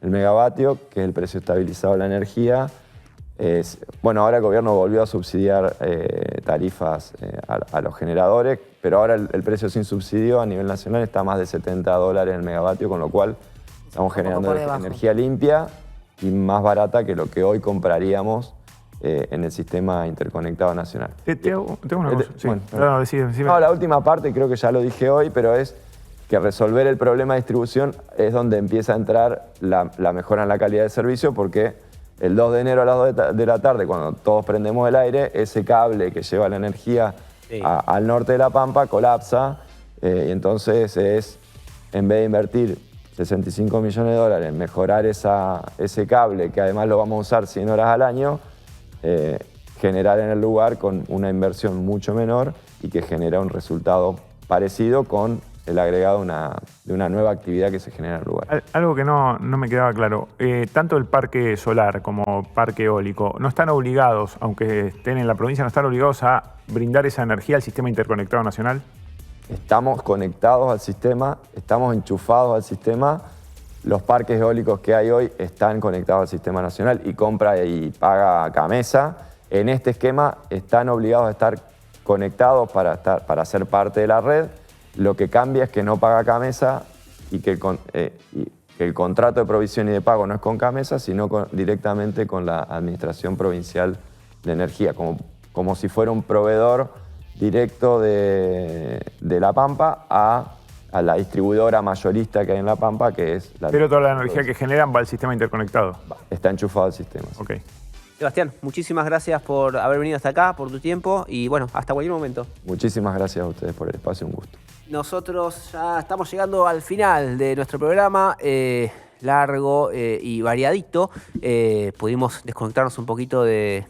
el megavatio, que es el precio estabilizado de la energía. Bueno, ahora el gobierno volvió a subsidiar tarifas a los generadores, pero ahora el precio sin subsidio a nivel nacional está a más de $70 el megavatio, con lo cual estamos generando energía limpia y más barata que lo que hoy compraríamos en el sistema interconectado nacional. Tengo una cosa. Sí. Bueno, decime. No, la última parte creo que ya lo dije hoy, pero es que resolver el problema de distribución es donde empieza a entrar la mejora en la calidad de servicio, porque el 2 de enero a las 2 de la tarde, cuando todos prendemos el aire, ese cable que lleva la energía al norte de La Pampa colapsa, y entonces es, en vez de invertir 65 millones de dólares en mejorar ese cable, que además lo vamos a usar 100 horas al año, generar en el lugar con una inversión mucho menor y que genera un resultado parecido con el agregado de una nueva actividad que se genera en el lugar. Algo que no me quedaba claro, tanto el parque solar como parque eólico no están obligados, aunque estén en la provincia, no están obligados a brindar esa energía al sistema interconectado nacional. Estamos conectados al sistema, estamos enchufados al sistema. Los parques eólicos que hay hoy están conectados al sistema nacional y compra y paga Camesa. En este esquema están obligados a estar conectados para ser parte de la red. Lo que cambia es que no paga Camesa y que el contrato de provisión y de pago no es con Camesa, sino directamente con la Administración Provincial de Energía, como si fuera un proveedor directo de La Pampa a la distribuidora mayorista que hay en La Pampa, que es la... Pero toda la energía que generan va al sistema interconectado. Está enchufado al sistema. Sí. Ok. Sebastián, muchísimas gracias por haber venido hasta acá, por tu tiempo y bueno, hasta cualquier momento. Muchísimas gracias a ustedes por el espacio, un gusto. Nosotros ya estamos llegando al final de nuestro programa, largo y variadito. Pudimos desconectarnos un poquito del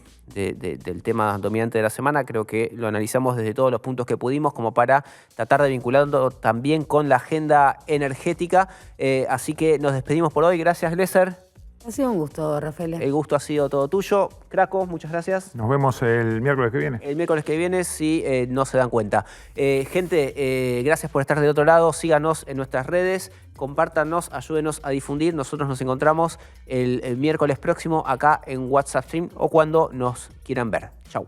tema dominante de la semana. Creo que lo analizamos desde todos los puntos que pudimos como para tratar de vincularlo también con la agenda energética. Así que nos despedimos por hoy. Gracias, Lesser. Ha sido un gusto, Rafael. El gusto ha sido todo tuyo. Craco, muchas gracias. Nos vemos el miércoles que viene. El miércoles que viene, si no se dan cuenta. Gente, gracias por estar del otro lado. Síganos en nuestras redes, compártanos, ayúdenos a difundir. Nosotros nos encontramos el miércoles próximo acá en WhatsApp Stream o cuando nos quieran ver. Chau.